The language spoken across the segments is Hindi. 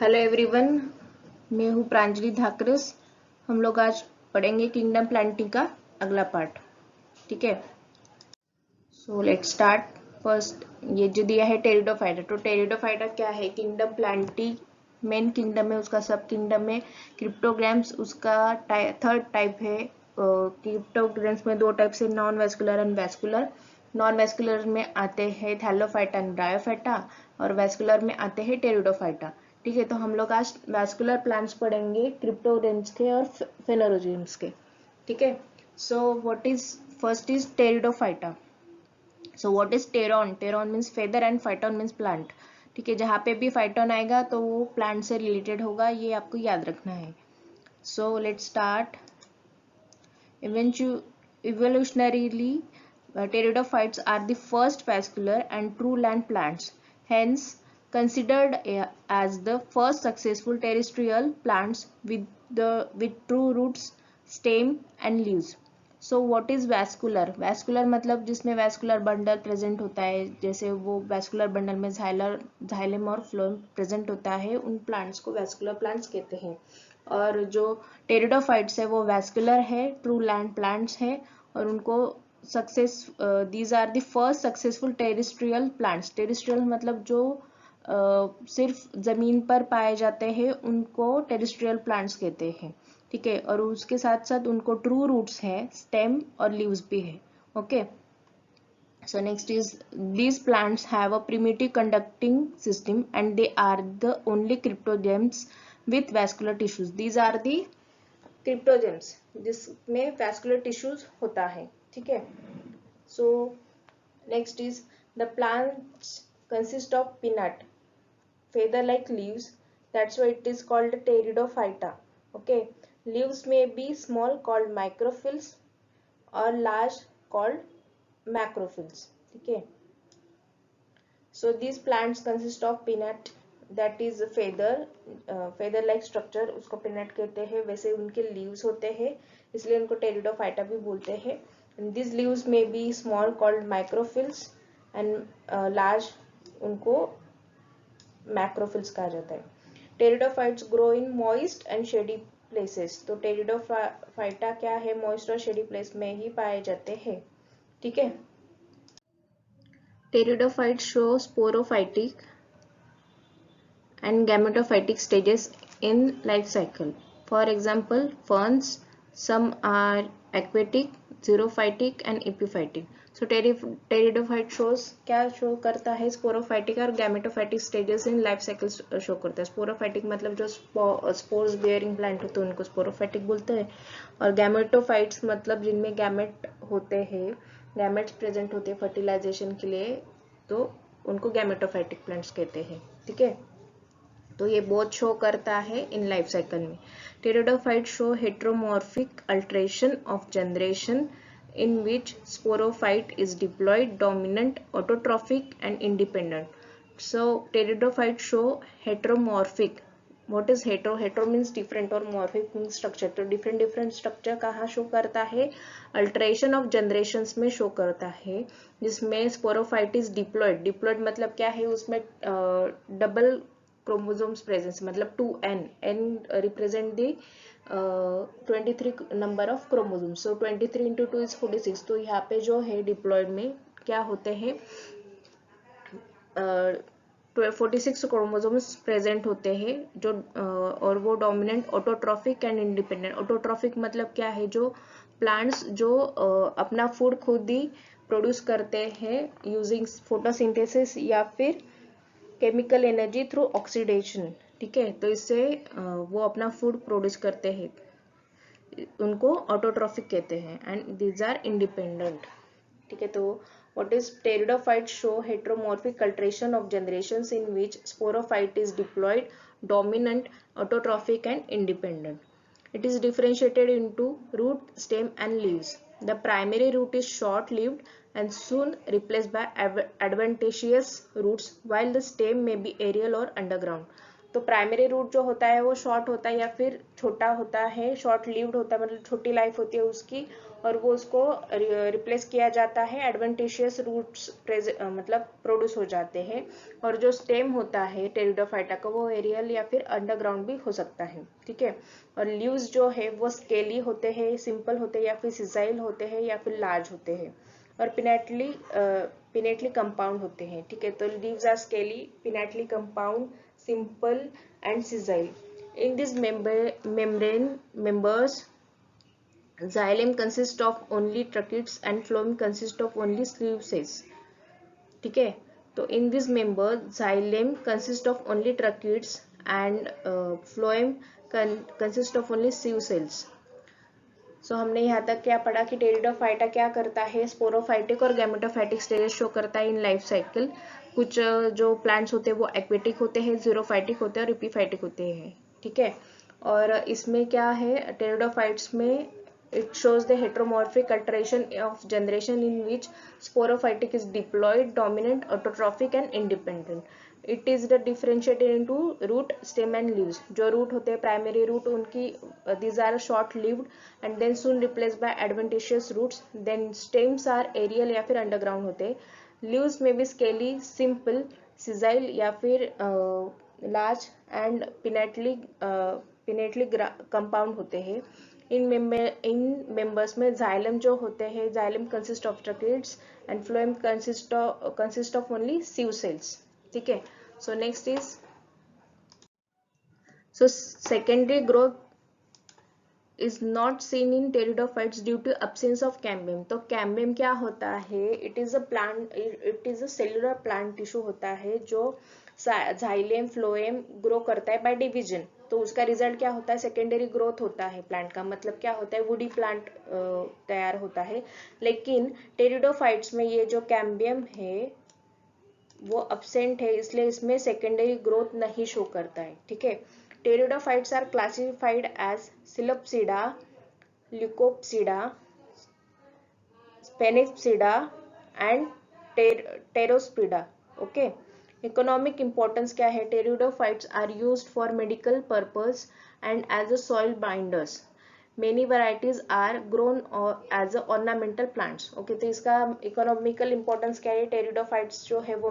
हेलो एवरीवन, मैं हूँ प्रांजलि धाकरस। हम लोग आज पढ़ेंगे किंगडम प्लांटी का अगला पार्ट। ठीक है, सो लेट्स स्टार्ट। फर्स्ट ये जो दिया है टेरिडोफाइटा, तो टेरिडोफाइटा क्या है? किंगडम प्लांटी मेन किंगडम है, उसका सब किंगडम है। क्रिप्टोग्राम्स उसका थर्ड टाइप है। क्रिप्टोग्राम्स में दो टाइप से, non vascular and vascular. Non vascular में आते हैं थैलोफाइटा एंड ब्रायोफाइटा, और वेस्कुलर में आते हैं टेरिडोफाइटा। ठीक है, तो हम लोग आज वेस्कुलर प्लांट्स पढ़ेंगे, क्रिप्टोग्राम्स के और फेनोरोजियम्स के। ठीक है, so what is first is pteridophyta. So what is pteron? Pteron means feather and phyton means plant. ठीक है, जहाँ पे भी फाइटोन आएगा तो वो प्लांट से रिलेटेड होगा, ये आपको याद रखना है। So let's start. Evolutionarily, pteridophytes are the first vascular and true land plants, hence considered as the first successful terrestrial plants with true roots, stem and leaves. So what is vascular? Vascular मतलब जिसमें वैस्कुलर बंडल प्रेजेंट होता है, जैसे वो वैस्कुलर बंडल में जाइलम और फ्लोएम प्रेजेंट होता है, उन प्लांट्स को वैस्कुलर प्लांट्स कहते हैं। और जो टेरिडोफाइट्स है वो वैस्कुलर है, ट्रू लैंड प्लांट्स है, और उनको these are the first successful terrestrial plants. Terrestrial मतलब जो सिर्फ जमीन पर पाए जाते हैं, उनको टेरिस्ट्रियल प्लांट्स कहते हैं। ठीक है, और उसके साथ साथ उनको ट्रू रूट्स है, स्टेम और लीव्स भी है। Okay, so next is these plants have a primitive conducting system and they are the only cryptogems with vascular tissues. These are the cryptogems जिसमें vascular tissues होता है। ठीक है, so next is the plants consist of pinnate feather like leaves, that's why it is called pteridophyta. Okay, leaves may be small called microphylla or large called macrophylla. ठीक है, so these plants consist of pinnate, that is feather like structure, उसको pinnate कहते हैं। वैसे उनके leaves होते हैं, इसलिए उनको pteridophyta भी बोलते हैं। and these leaves may be small called microphylla and large उनको मैक्रोफिल्स कहा जाता है। Pteridophytes grow in moist and shady places, तो टेरिडोफाइटा क्या है? मॉइस्ट और शेडी प्लेस में ही पाए जाते हैं। ठीक है, pteridophytes show sporophytic and gametophytic stages in life cycle. For example, ferns, some are aquatic, xerophytic and epiphytic. So pteridophyte shows क्या शो करता है? स्पोरोफाइटिक और gametophytic stages in life cycle show करता है। स्पोरोफाइटिक मतलब जो स्पोर्स बेयरिंग प्लांट होते हैं उनको स्पोरोफाइटिक बोलते हैं, और गैमेटोफाइट्स मतलब जिनमें गैमेट होते हैं, गैमेट्स प्रेजेंट होते हैं फर्टिलाइजेशन के लिए, तो उनको गैमेटोफाइटिक प्लांट्स कहते हैं। ठीक है, तो ये बहुत शो करता है इन लाइफ साइकिल में। Pteridophyte show heteromorphic alteration of generation in which sporophyte is diploid, dominant, autotrophic and independent. So pteridophyte show heteromorphic. What is hetero? Hetero means different और मॉर्फिक मीन्स स्ट्रक्चर। तो डिफरेंट डिफरेंट स्ट्रक्चर कहाँ शो करता है? अल्टरेशन ऑफ जनरेशंस में शो करता है, जिसमें स्पोरोफाइट इज डिप्लॉयड। डिप्लॉयड मतलब क्या है? उसमें डबल क्रोमोसोम्स प्रेजेंस, मतलब 2n, n represent the 23 number of chromosomes, so 23 into 2 is 46। तो यहाँ पे जो है डिप्लॉयड में क्या होते हैं? 46 क्रोमोसोम्स प्रेजेंट होते हैं, जो और वो dominant, autotrophic and independent. Autotrophic मतलब क्या है? जो प्लांट्स जो अपना फूड खुद ही प्रोड्यूस करते हैं यूजिंग फोटोसिंथेसिस या फिर केमिकल एनर्जी थ्रू ऑक्सीडेशन। ठीक है, तो इससे वो अपना फूड प्रोड्यूस करते हैं, उनको ऑटोट्रॉफिक कहते हैं, एंड दीज आर इंडिपेंडेंट। ठीक है, तो what is pteridophyte show heteromorphic alteration of generations in which sporophyte is diploid, dominant, autotrophic and independent. It is differentiated into root, stem and leaves. The primary root is short-lived and soon replaced by adventitious roots, while the stem may be aerial or underground. तो प्राइमरी रूट जो होता है वो शॉर्ट होता है या फिर छोटा होता है, शॉर्ट लिव्ड होता है, मतलब छोटी लाइफ होती है उसकी, और वो उसको रिप्लेस किया जाता है, एडवेंटिशियस रूट्स मतलब प्रोड्यूस हो जाते हैं। और जो स्टेम होता है टेरिडोफाइटा का वो एरियल या फिर अंडरग्राउंड भी हो सकता है, ठीक है। और लीव्स जो है वो स्केली होते हैं, सिंपल होते हैं या फिर सिजाइल होते हैं या फिर लार्ज होते हैं, और पिनेटली कंपाउंड होते हैं, ठीक है। तो leaves are scaly, pinnately compound, simple and sessile. In this membrane members, xylem consists of only tracheids and phloem consists of only sleeve cells, ठीक है। तो in this member xylem consist of only tracheids and phloem consist of only sieve cells। सो हमने यहाँ तक क्या पढ़ा कि टेरिडोफाइटा क्या करता है, स्पोरोफाइटिक और गैमेटोफाइटिक स्टेजेस शो करता है इन लाइफ साइकिल। कुछ जो प्लांट्स होते हैं वो एक्वेटिक होते हैं, जीरोफाइटिक होते हैं और एपीफाइटिक होते हैं, ठीक है। और इसमें क्या है, टेरिडोफाइट्स में it shows the heteromorphic alteration of generation in which sporophytic is diploid, dominant, autotrophic and independent। It is the differentiated into root, stem and leaves। जो root होते हैं primary root उनकी these are short lived and then soon replaced by adventitious roots। Then stems are aerial या फिर underground होते हैं। leaves may be scaly, simple, sessile या फिर large and pinnately compound होते हैं। इन मेंबर्स में जाइलम जो होते हैं, xylem consist of tracheids and phloem consist of only sieve cells, ठीक है। So next is secondary growth is not seen in pteridophytes due to absence of cambium. तो कैम्बियम क्या होता है, it is a cellular plant tissue होता है जो जाइलेम फ्लोएम ग्रो करता है बाय डिवीजन। तो उसका रिजल्ट क्या होता है, सेकेंडरी ग्रोथ होता है प्लांट का, मतलब क्या होता है, वुडी प्लांट तैयार होता है। लेकिन टेरिडोफाइट्स में ये जो कैम्बियम है वो एब्सेंट है, इसलिए इसमें सेकेंडरी ग्रोथ नहीं शो करता है, ठीक है। Pteridophytes are classified as psilopsida, lycopsida, sphenopsida and pteropsida, okay. Economic importance क्या है, pteridophytes are used for medical purpose and as a soil binders. Many varieties are grown as a ornamental plants, okay. तो इसका इकोनॉमिकल इंपॉर्टेंस क्या है, टेरिडोफाइट्स जो है वो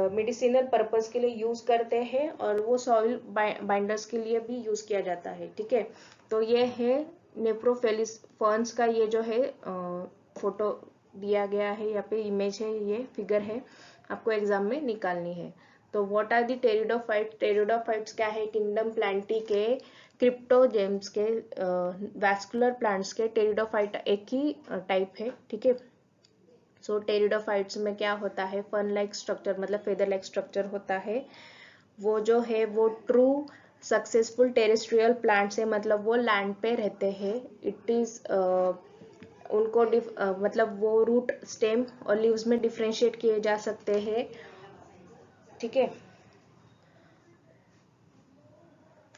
मेडिसिनल पर्पस के लिए यूज करते हैं और वो सॉइल बाइंडर्स के लिए भी यूज किया जाता है, ठीक है। तो ये है नेप्रोफेलिस फर्न्स का ये जो है फोटो दिया गया है, यहाँ पे इमेज है, ये फिगर है, आपको एग्जाम में निकालनी है। तो what are the pteridophyte, pteridophytes क्या है, किंगडम प्लांटी के क्रिप्टोजेम्स के वैस्कुलर प्लांट्स के टेरिडोफाइट एक ही टाइप है, ठीक है। सो टेरिडोफाइट्स में क्या होता है, फन लाइक स्ट्रक्चर मतलब फेदर लाइक स्ट्रक्चर होता है। वो जो है वो ट्रू सक्सेसफुल टेरेस्ट्रियल प्लांट्स है, मतलब वो लैंड पे रहते हैं। इट इज उनको मतलब वो रूट, स्टेम और लीव्स में डिफ्रेंशिएट किए जा सकते हैं, ठीक है।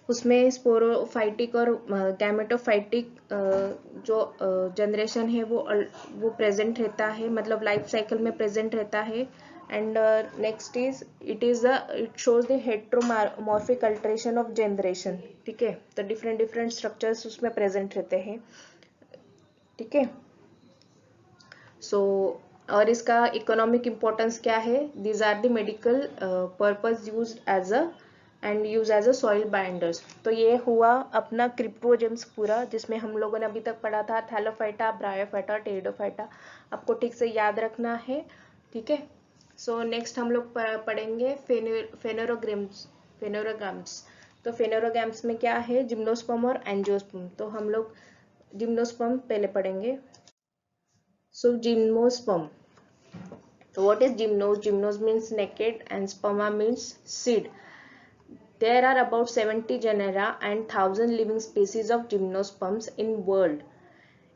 उसमें स्पोरोफाइटिक और गैमेटोफाइटिक जो जनरेशन है वो प्रेजेंट रहता है, मतलब लाइफ साइकिल में प्रेजेंट रहता है। And next is it shows the heteromorphic alteration of generation, ठीक है। तो डिफरेंट स्ट्रक्चर्स उसमें प्रेजेंट रहते हैं, ठीक है। सो और इसका इकोनॉमिक इम्पोर्टेंस क्या है, these are the medical purpose use as a soil binders. तो ये हुआ अपना क्रिप्टोजेम्स पूरा, जिसमें हम लोगों ने अभी तक पढ़ा था थैलोफाइटा, ब्रायोफाइटा, टेरिडोफाइटा, आपको ठीक से याद रखना है, ठीक है। सो नेक्स्ट हम लोग पढ़ेंगे फेनोरोग्राम्स। तो फेनोरोग्राम्स में क्या है, जिम्नोस्पर्म और एंजियोस्पर्म। तो हम लोग जिम्नोस्पर्म पहले पढ़ेंगे। सो gymnosperm, so what is gymnos? Gymnos means naked and sperma means seed. There are about 70 genera and 1000 living species of gymnosperms in world.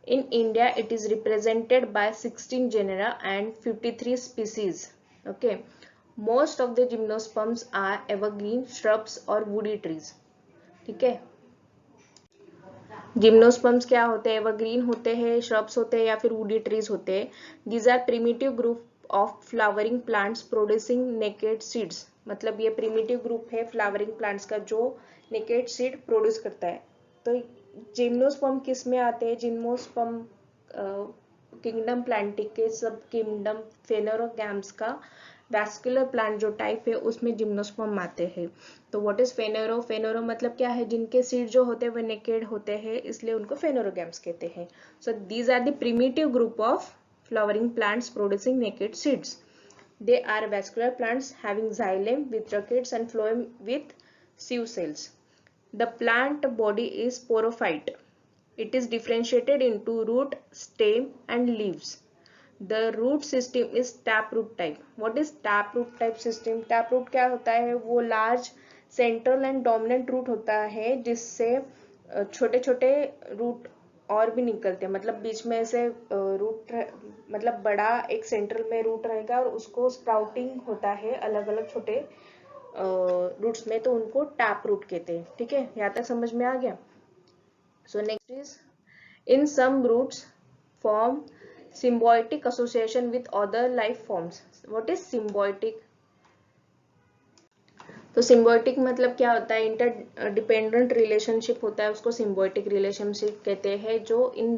In India, it is represented by 16 genera and 53 species. Okay. Most of the gymnosperms are evergreen shrubs or woody trees. ठीक है। जिम्नोस्पर्म्स क्या होते हैं, एवरग्रीन होते हैं, श्रब्स होते हैं या फिर वुडी ट्रीज होते हैं। These are primitive group of flowering plants producing naked seeds, मतलब ये प्रिमिटिव ग्रुप है फ्लावरिंग प्लांट्स का जो नेकेड सीड प्रोड्यूस करता है। तो जिम्नोस्पर्म किस में आते हैं? जिम्नोस्पर्म किंगडम प्लांटिक के सब किंगडम फेनोरोगैम्स का वैस्कुलर प्लांट जो टाइप है उसमें जिम्नोस्पर्म आते हैं। तो व्हाट इज फेनोरो? फेनोरो मतलब क्या है? जिनके सीड जो होते हैं वो नेकेड होते हैं, इसलिए उनको फेनोरोगैम्स कहते हैं। So these are the primitive group of flowering plants producing naked seeds. They are vascular plants having xylem with tracheids and phloem with sieve cells. The plant body is sporophyte. It is differentiated into root, stem and leaves. The root system is taproot type. What is taproot type system? Taproot क्या होता है? वो large central and dominant root होता है जिससे छोटे छोटे रूट और भी निकलते हैं, मतलब बीच में ऐसे रूट मतलब बड़ा एक सेंट्रल में रूट रहेगा और उसको स्प्राउटिंग होता है अलग अलग छोटे रूट्स में, तो उनको टैप रूट कहते हैं। ठीक है, यहाँ तक समझ में आ गया? So next is in some roots form symbiotic association with other life forms. What is symbiotic? तो सिम्बायोटिक मतलब क्या होता है? इंटर डिपेंडेंट रिलेशनशिप होता है, उसको सिम्बायोटिक रिलेशनशिप कहते हैं, जो इन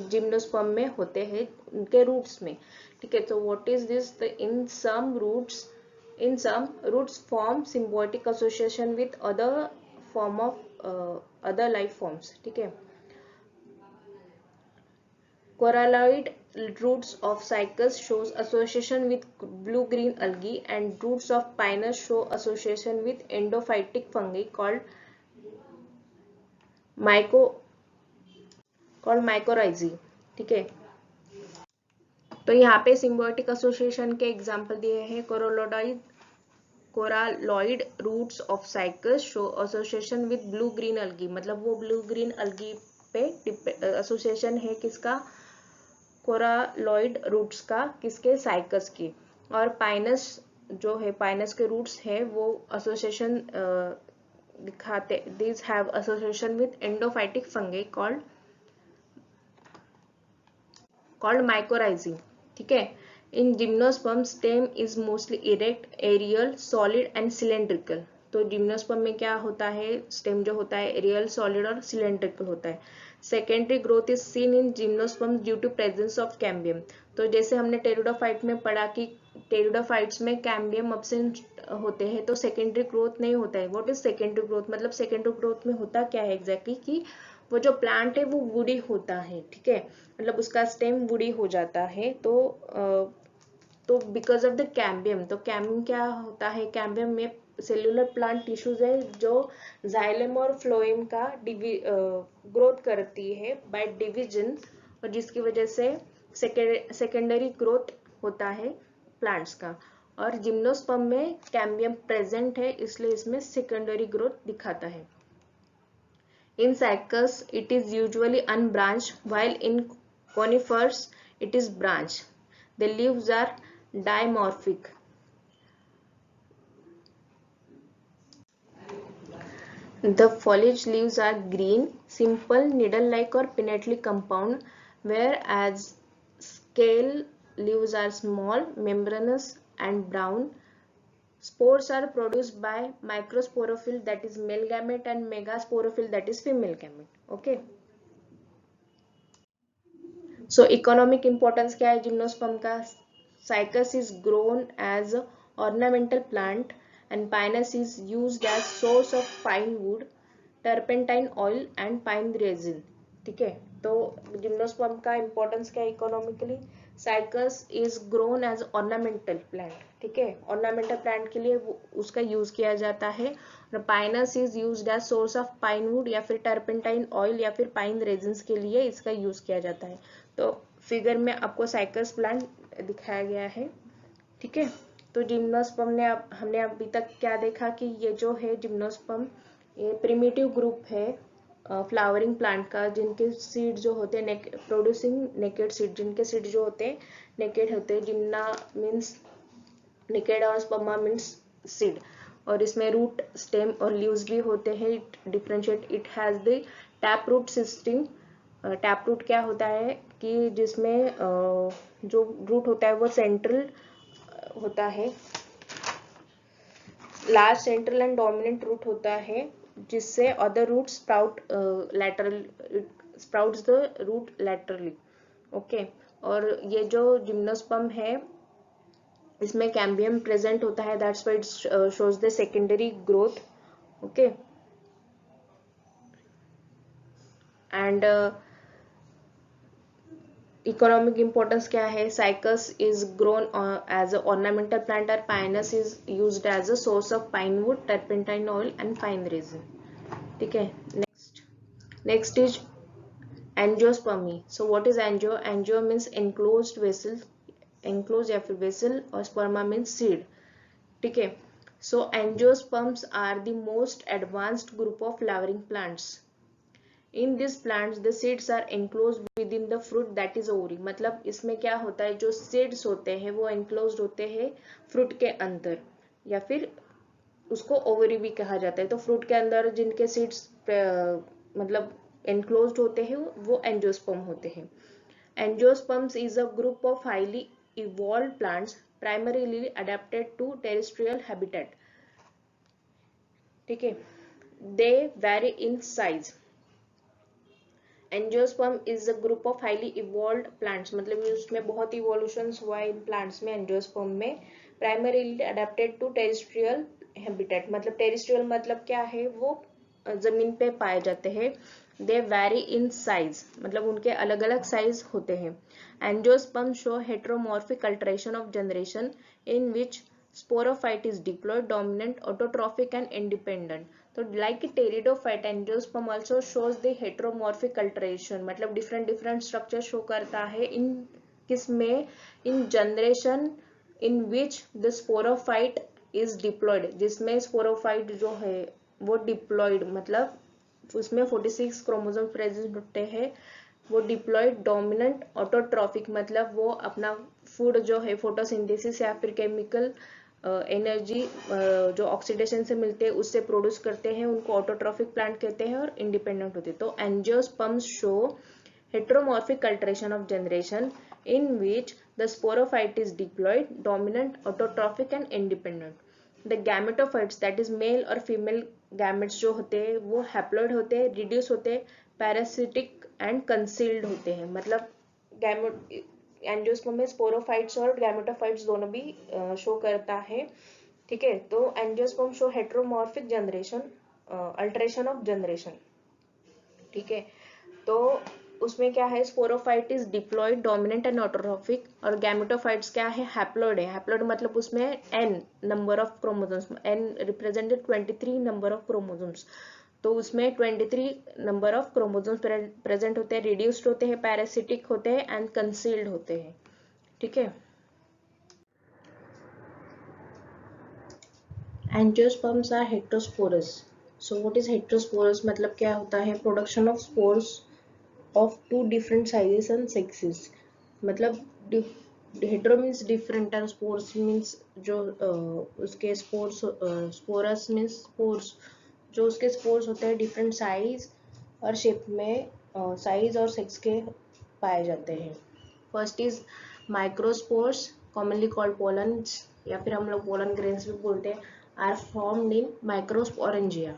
जिम्नोस्पर्म में होते हैं उनके रूट्स में। ठीक है, तो what is this? In some roots form symbiotic association with other form of other life forms. ठीक है, coralloid roots of cycas shows association with blue-green algae, and roots of pinus show association with endophytic fungi called mycorrhizae. ठीक है, तो यहाँ पे सिम्बायोटिक एसोसिएशन के एग्जाम्पल दिए हैं। Coralloid roots of cycas show association with blue green algae, मतलब वो ब्लू ग्रीन अलगी पे एसोसिएशन है किसका? कोरालॉइड रूट्स का, किसके? साइकस की। और पाइनस जो है, पाइनस के रूट्स है वो एसोसिएशन दिखाते, these have association with endophytic fungi called mycorrhizae. ठीक है, in gymnosperm stem is mostly erect, aerial, solid and cylindrical. तो जिम्नोस्पर्म में क्या होता है? स्टेम जो होता है एरियल, सॉलिड और सिलेंड्रिकल होता है। Secondary growth is seen in gymnosperm due to presence of cambium. तो जैसे हमने टेरिडोफाइट में पढ़ा कि टेरिडोफाइट्स में कैम्बियम एब्सेंट होते हैं तो सेकेंडरी ग्रोथ नहीं होता है। What is secondary growth? मतलब सेकेंडरी ग्रोथ में होता क्या है एग्जैक्टली कि वो जो प्लांट है वो वुडी होता है। ठीक है, मतलब उसका स्टेम वुडी हो जाता है। तो बिकॉज ऑफ द कैम्बियम, तो कैम्बियम क्या होता है? कैम्बियम में सेल्यूलर प्लांट टिश्यूज है जो जाइलम और फ्लोएम का ग्रोथ करती है बाय डिवीजन, और जिसकी वजह से सेकेंडरी ग्रोथ होता है प्लांट्स का। और जिम्नोस्पर्म में कैम्बियम प्रेजेंट है, इसलिए इसमें सेकेंडरी ग्रोथ दिखाता है। In cycas, it is usually unbranched, while in conifers, it is branched. The leaves are dimorphic. The foliage leaves are green, simple, needle-like or pinnately compound, whereas scale leaves are small, membranous and brown. Spores are produced by microsporophyll, that is male gamete, and megasporophyll, that is female gamete. Okay. So economic importance क्या है जिम्नोस्पर्म का? Cycas is grown as a ornamental plant and pinus is used as source of pine wood, turpentine oil and pine resin. ठीक है, तो जिम्नोस्पर्म का इम्पोर्टेंस क्या है economically? Cycas is grown as ornamental plant. ठीक है, ऑर्नामेंटल प्लांट के लिए उसका यूज किया जाता है। और pinus is used as source of pine wood या फिर टर्पेंटाइन ऑयल या फिर पाइन रेजिन्स के लिए इसका यूज किया जाता है। तो फिगर में आपको साइकस प्लांट दिखाया गया है। ठीक है, तो जिम्नोस्पर्म ने हमने अभी तक क्या देखा कि ये जो है जिम्नोस्पर्म, ये प्रिमिटिव ग्रुप है फ्लावरिंग प्लांट का, जिनके सीड जो होते हैं प्रोड्यूसिंग नेकेड सीड, जिनके सीड जो होते हैं नेकेड होते हैं। जिम्ना मीन्स नेकेड और स्पर्मा मीन्स सीड, और इसमें रूट, स्टेम और लीव्स भी होते हैं। Differentiate, it has the tap root system. Tap root क्या होता है कि जिसमें जो रूट होता है वो सेंट्रल होता है, large central and dominant root होता है जिससे other root sprouts the root laterally. Okay और ये जो जिम्नोस्पर्म है इसमें कैम्बियम प्रेजेंट होता है, that's why it shows the secondary growth. Okay and economic importance क्या है? Cycas is grown as a ornamental plant और pinus is used as a source of pine wood, turpentine oil and fine resin. ठीक है. Next is angiospermae. So what is angio? Angio means enclosed vessel, enclose या फिर वेसल, और स्पर्मा मीन्स सीड. ठीक है. So angiosperms are the most advanced group of flowering plants. In this plants the seeds are enclose within the fruit that is ovary. मतलब इसमें क्या होता है, जो सीड्स होते हैं वो एनक्लोज होते हैं फ्रूट के अंदर, या फिर उसको ओवरी भी कहा जाता है. तो फ्रूट के अंदर जिनके सीड्स मतलब एनक्लोज्ड होते हैं वो एंजियोस्पर्म होते हैं. Angiosperms is a group of highly evolved plants primarily adapted to terrestrial habitat. ठीक है. They vary in size. Angiosperm is a group of highly evolved plants, मतलब उसमें बहुत इवोल्यूशन हुआ है इन प्लांट्स में, एंजियोस्पर्म में. Primarily adapted to terrestrial habitat, मतलब टेरेस्ट्रियल मतलब क्या है, वो जमीन पे पाए जाते हैं. दे वेरी इन साइज, मतलब उनके अलग अलग साइज होते हैं. Angiosperm show heteromorphic alteration of generation in which sporophyte is diploid, dominant, autotrophic and independent. तो like pteridophyte, angiosperm also shows the heteromorphic alteration, मतलब different structure show करता है इन किसमें, in generation in which the sporophyte is diploid, जिसमें sporophyte जो है वो diploid, मतलब उसमें 46 क्रोमोसोम प्रेजेंट होते हैं. वो डिप्लॉयड, डोमिनेंट, ऑटोट्रॉफिक, मतलब वो अपना फूड जो है फोटोसिंथेसिस या फिर केमिकल एनर्जी जो ऑक्सीडेशन से मिलते हैं उससे प्रोड्यूस करते हैं, उनको ऑटोट्रॉफिक प्लांट कहते हैं, और इंडिपेंडेंट होते हैं. तो angiosperms show heteromorphic alteration of generation in which the sporophyte is diploid, dominant, autotrophic and independent. The gametophytes that is male और फीमेल गैमेट्स जो होते हैं वो हैप्लॉइड होते हैं, रिड्यूस होते हैं, पैरासिटिक एंड कंसील्ड होते हैं. मतलब गैमेट एंजियोस्पर्म में स्पोरोफाइट्स और गैमेटोफाइट्स दोनों भी शो करता है. ठीक है. तो angiosperm show heteromorphic generation, alteration of generation. ठीक है. तो उसमें क्या है, sporophyte is diploid, dominant and autotrophic, और गैमेटोफाइट्स क्या है, हैप्लॉइड है. हैप्लॉइड मतलब उसमें n number of chromosomes, n represented 23 number of chromosomes. तो उसमें 23 नंबर ऑफ क्रोमोसोम्स प्रेजेंट होते हैं, रिड्यूस्ड होते हैं, पैरासिटिक होते हैं एंड कंसील्ड होते हैं. ठीक है. Angiosperms are heterosporous. So what is heterosporous, मतलब क्या होता है, production of spores of two different sizes and sexes. मतलब हेटेरो मीन्स डिफरेंट और स्पोर्स मीन्स जो उसके स्पोर्स, स्पोरस मीन्स स्पोर्स, जो उसके स्पोर्स होते हैं डिफरेंट साइज और शेप में, साइज और सेक्स के पाए जाते हैं. First is microspores, commonly called pollens, या फिर हम लोग पोलन ग्रेन्स भी बोलते हैं, are formed in microsporangia.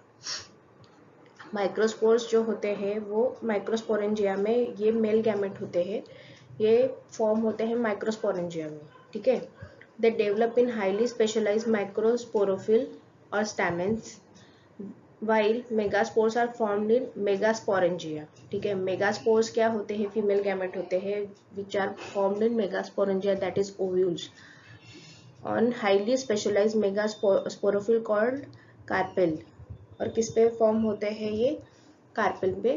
Microspores जो होते हैं वो माइक्रोस्पोरेंजिया में, ये मेल गैमेट होते हैं, ये फॉर्म होते हैं माइक्रोस्पोरेंजिया में. ठीक है. They develop in highly specialised microsporophyll और stamens, while megaspores are formed in megasporangia. ठीक है. मेगास्पोर्स क्या होते हैं, फीमेल गैमेट होते हैं which are formed in megasporangia, that is ovules, on highly specialised megasporophyll called carpel. और किस पे फॉर्म होते हैं, ये कार्पेल पे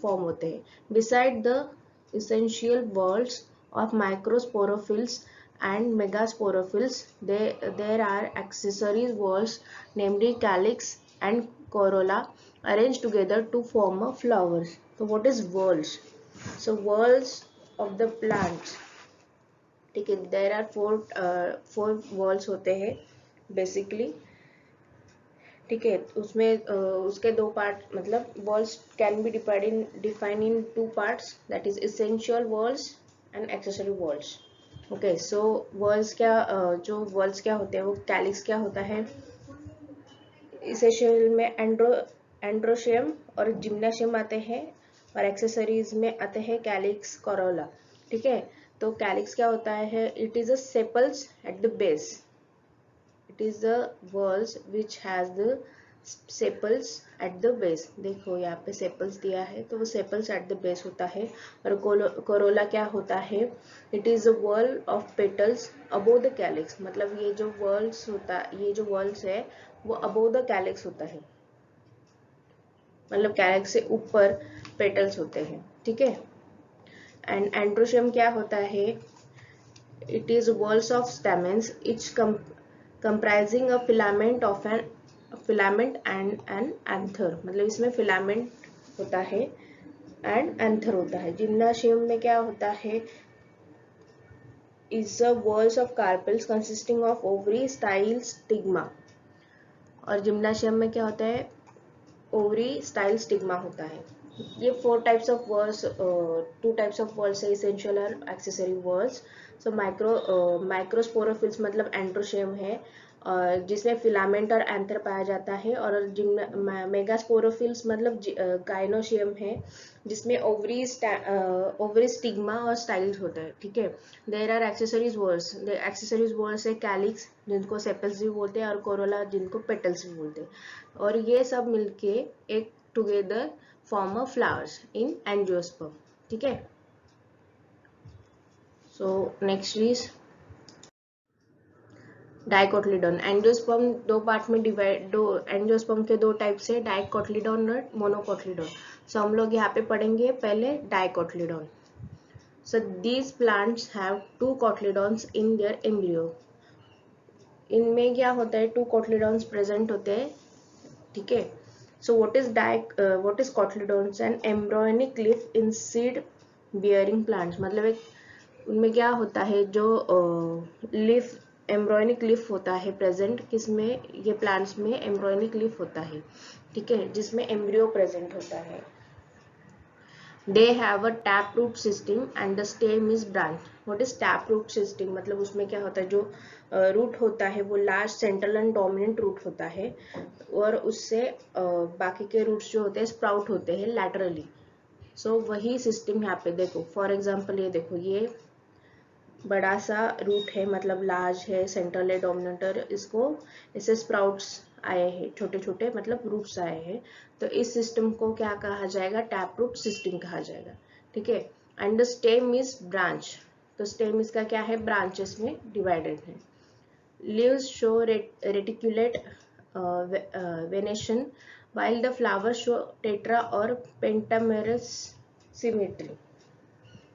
फॉर्म होते हैं. Beside the essential whorls of microsporophylls and megasporophylls there are accessories whorls namely calyx and corolla arrange together to form a flowers. तो what is whorls? So whorls of the plants. ठीक है. देयर आर फोर वर्ल्ड्स होते हैं बेसिकली. ठीक है. उसमें उसके दो पार्ट, मतलब whorls can be defined in two parts, that is essential whorls and accessory whorls. Okay. So whorls क्या, जो वर्ल्ड्स क्या होते हैं, वो कैलिक्स क्या होता है, एसेंशियल में एंड्रोशियम और जिम्नाशियम आते हैं, और एक्सेसरीज में आते हैं कैलिक्स, कोरोला। ठीक है, तो कैलिक्स क्या होता है? It is a sepals eight the base, it is the whorls which has the sepals eight the base. देखो यहाँ पे सेपल्स दिया है, तो वो सेपल्स एट द बेस होता है। और कोरोला क्या होता है? It is a whorl of petals above the calyx, मतलब ये जो वर्ल्स होता, ये जो वर्ल्स है वो अबोव द कैलिक्स होता है, मतलब कैलिक्स से ऊपर पेटल्स होते हैं। ठीक है, एंड एंड्रोशियम क्या होता है? It is whorls of stamens etch comprising a filament of an filament and an anther, मतलब इसमें फिलामेंट होता है एंड एंथर होता है। जिम्नाशियम में क्या होता है? Is a walls of carpels consisting of ovary style stigma, और जिम्नाशियम में क्या होता है? ओवरी स्टाइल स्टिग्मा होता है। ये 4 types of words, 2 types of words है, इसेंशियल और एक्सेसरी वर्ड्स। सो माइक्रोस्पोरोफिल्स मतलब एंड्रोशियम है, जिसमें फिलामेंट और एंथर पाया जाता है। और मेगास्पोरोफिल्स मतलब गाइनोशियम है, जिसमें ओवरी स्टिग्मा और स्टाइल्स होता है। ठीक है, देयर आर एक्सेसरीज वर्ड्स है कैलिक्स, जिनको सेपल्स भी बोलते हैं, और कोरोला, जिनको पेटल्स भी बोलते हैं। और ये सब मिलके एक together form of flowers in angiosperm. ठीक है, सो नेक्स्ट इज डाइकोटिलीडॉन। एंजियोस्पर्म दो पार्ट में डिवाइड, एंजियोस्पर्म के 2 टाइप्स है, डाइकोटिलीडॉन और मोनोकोटिलीडॉन। सो हम लोग यहाँ पे पढ़ेंगे पहले dicotyledon. So these plants have 2 cotyledons in their embryo. इनमें क्या होता है? 2 कोटिलीडॉन्स प्रेजेंट होते हैं। ठीक है, so what is cotyledons? An embryonic leaf in seed bearing plants, मतलब एक उनमें क्या होता है? जो लीफ, एम्ब्रॉयनिक लीफ होता है प्रेजेंट, किसमें? ये प्लांट्स में एम्ब्रॉयनिक लीफ होता है। ठीक है, जिसमें एम्ब्रियो प्रेजेंट होता है। They have a tap root system and the stem is branch. What is tap root system? मतलब उसमें क्या होता है? जो रूट होता है वो large central and dominant root होता है, और उससे बाकी के रूट्स जो होते हैं स्प्राउट होते हैं लैटरली। सो वही सिस्टम यहाँ पे देखो, फॉर एग्जांपल ये देखो, ये बड़ा सा रूट है, मतलब लार्ज है, सेंट्रल है, डोमिनेंट, और इसको ऐसे स्प्राउट्स आए हैं, छोटे छोटे मतलब रूट्स आए हैं। तो इस सिस्टम को क्या कहा जाएगा? टैप रूट सिस्टम कहा जाएगा। ठीक है, and the stem is branch, तो स्टेम इसका क्या है? ब्रांचेस में डिवाइडेड है। Leaves show reticulate venation while the flowers show tetra or pentamerous symmetry.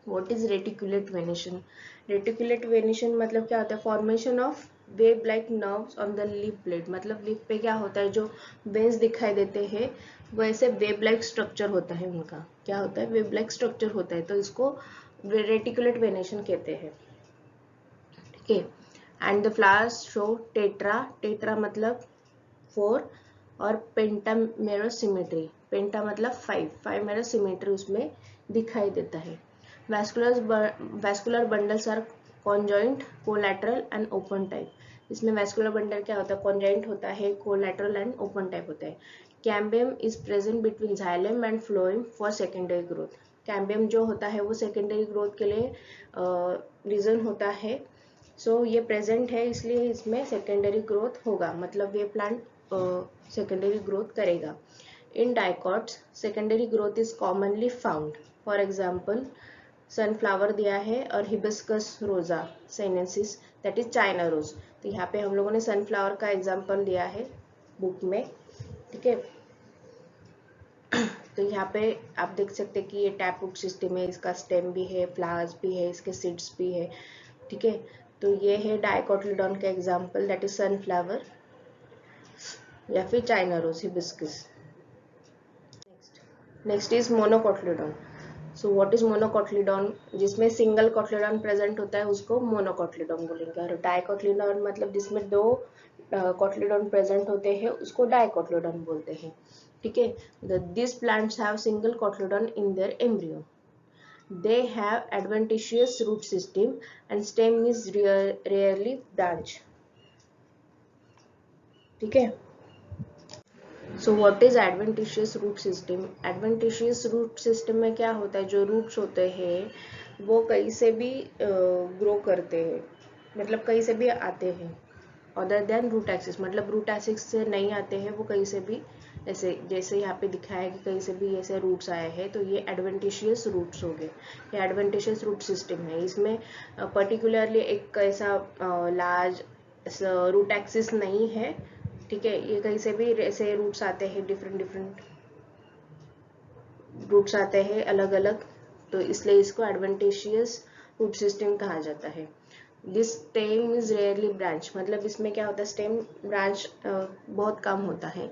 What is reticulate venation? Reticulate venation मतलब क्या होता है? Formation of wave like nerves on the leaf plate, मतलब लीफ पे क्या होता है? जो वेन्स दिखाई देते हैं वैसे वेव लाइक स्ट्रक्चर होता है उनका। क्या होता है? वेव लाइक स्ट्रक्चर होता है, तो इसको रेटिकुलेट वेनेशन कहते हैं। ठीक है, and the flowers show tetra, tetra मतलब 4, और पेंटामेरस सिमेट्री, पेंटा मतलब 5, 5 मेरा सिमेट्री उसमें दिखाई देता है। Vascular bundles are conjoint, collateral and open type. इसमें वैस्कुलर बंडल क्या होता है? कॉन्जॉइंट होता है, कोलैटरल एंड ओपन टाइप होता है। Cambium is present between xylem and phloem for secondary growth. Cambium जो होता है वो सेकेंडरी ग्रोथ के लिए रीजन होता है। सो ये प्रेजेंट है, इसलिए इसमें सेकेंडरी ग्रोथ होगा, मतलब ये प्लांट सेकेंडरी ग्रोथ करेगा। In dicots secondary growth is commonly found. For example sunflower दिया है, और hibiscus rosa sinensis, that is China rose. तो यहाँ पे हम लोगों ने सनफ्लावर का एग्जाम्पल दिया है बुक में। ठीक है, तो यहाँ पे आप देख सकते हैं कि ये टैप रूट सिस्टम है, इसका स्टेम भी है, फ्लावर्स भी है, इसके सीड्स भी है। ठीक है, तो ये है डाइकोटिलीडॉन का एग्जाम्पल, दैट इज सनफ्लावर या फिर China rose, hibiscus. Next is monocotyledon. So what is monocotyledon? जिसमें सिंगल कोटिलीडॉन प्रेजेंट होता है उसको मोनोकोटिलीडॉन बोलेंगे, और डाइकोटिलीडॉन मतलब जिसमें 2 कोटिलीडॉन प्रेजेंट होते हैं उसको डाइकोटिलीडॉन बोलते हैं। ठीक है, this plants have single cotyledon in their embryo. They have adventitious root system and stem is rarely branch. ठीक है, so what is adventitious root system? Adventitious root system में क्या होता है, जो रूट्स होते हैं वो कहीं से भी ग्रो करते हैं, मतलब कहीं से भी आते हैं अदर देन रूट एक्सिस, मतलब रूट एक्सिस से नहीं आते हैं वो कहीं से भी, ऐसे जैसे यहाँ पे दिखाया है कि कहीं से भी ऐसे रूट्स आए हैं, तो ये एडवेंटिशियस रूट्स हो गए, ये एडवेंटिशियस रूट सिस्टम है। इसमें पर्टिकुलरली एक ऐसा लार्ज रूट एक्सिस नहीं है, ठीक है, ये कहीं से भी ऐसे रूट्स आते हैं, डिफरेंट डिफरेंट रूट्स आते हैं अलग अलग, तो इसलिए इसको एडवेंटिशियस रूट सिस्टम कहा जाता है। This stem is rarely branch, मतलब इसमें क्या होता है, स्टेम ब्रांच बहुत कम होता है।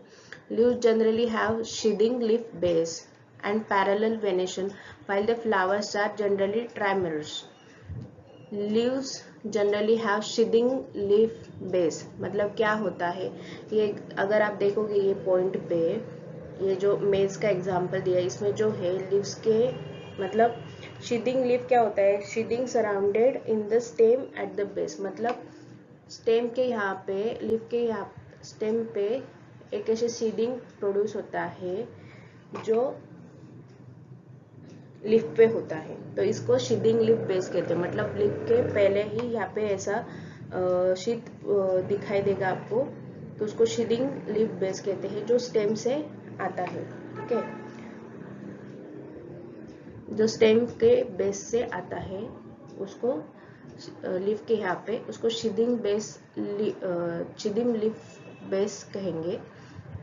Leaves generally have sheathing leaf base and parallel venation while the flowers are generally trimerous. Leaves generally have sheathing leaf base, मतलब क्या होता है, ये अगर आप देखोगे ये पॉइंट पे, ये जो मेज का एग्जांपल दिया है इसमें जो है लीव्स के, मतलब शीडिंग लीफ क्या होता है, sheathing surrounded in the stem at the base, मतलब स्टेम के यहाँ पे, लीफ के यहाँ स्टेम पे एक ऐसे शीडिंग प्रोड्यूस होता है जो लीफ पे होता है, तो इसको शीडिंग लीफ बेस कहते हैं, मतलब लीफ के पहले ही यहाँ पे ऐसा शीट दिखाई देगा आपको, तो उसको शीडिंग लीफ बेस कहते हैं, जो स्टेम से आता है, ठीक है, जो स्टेम के बेस से आता है उसको लीफ के यहाँ पे उसको शीडिंग लीफ बेस कहेंगे।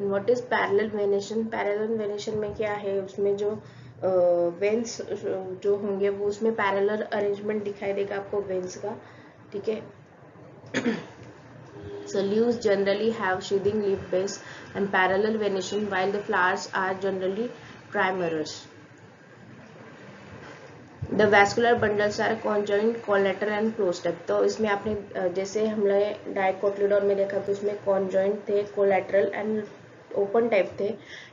What is parallel venation? Parallel venation में क्या है, उसमें जो वेन्स जो होंगे वो उसमें पैरेलल अरेंजमेंट दिखाई देगा आपको वेन्स का, ठीक है। So leaves generally have sheathing leaf base and parallel venation while the flowers are generally trimerous. The vascular bundles are conjoined, collateral and closed type. तो इसमें आपने जैसे हमने डाइकोटिलेडोन में देखा तो उसमें कॉन्जॉइंट थे, कोलैटरल एंड ओपन टाइप थे।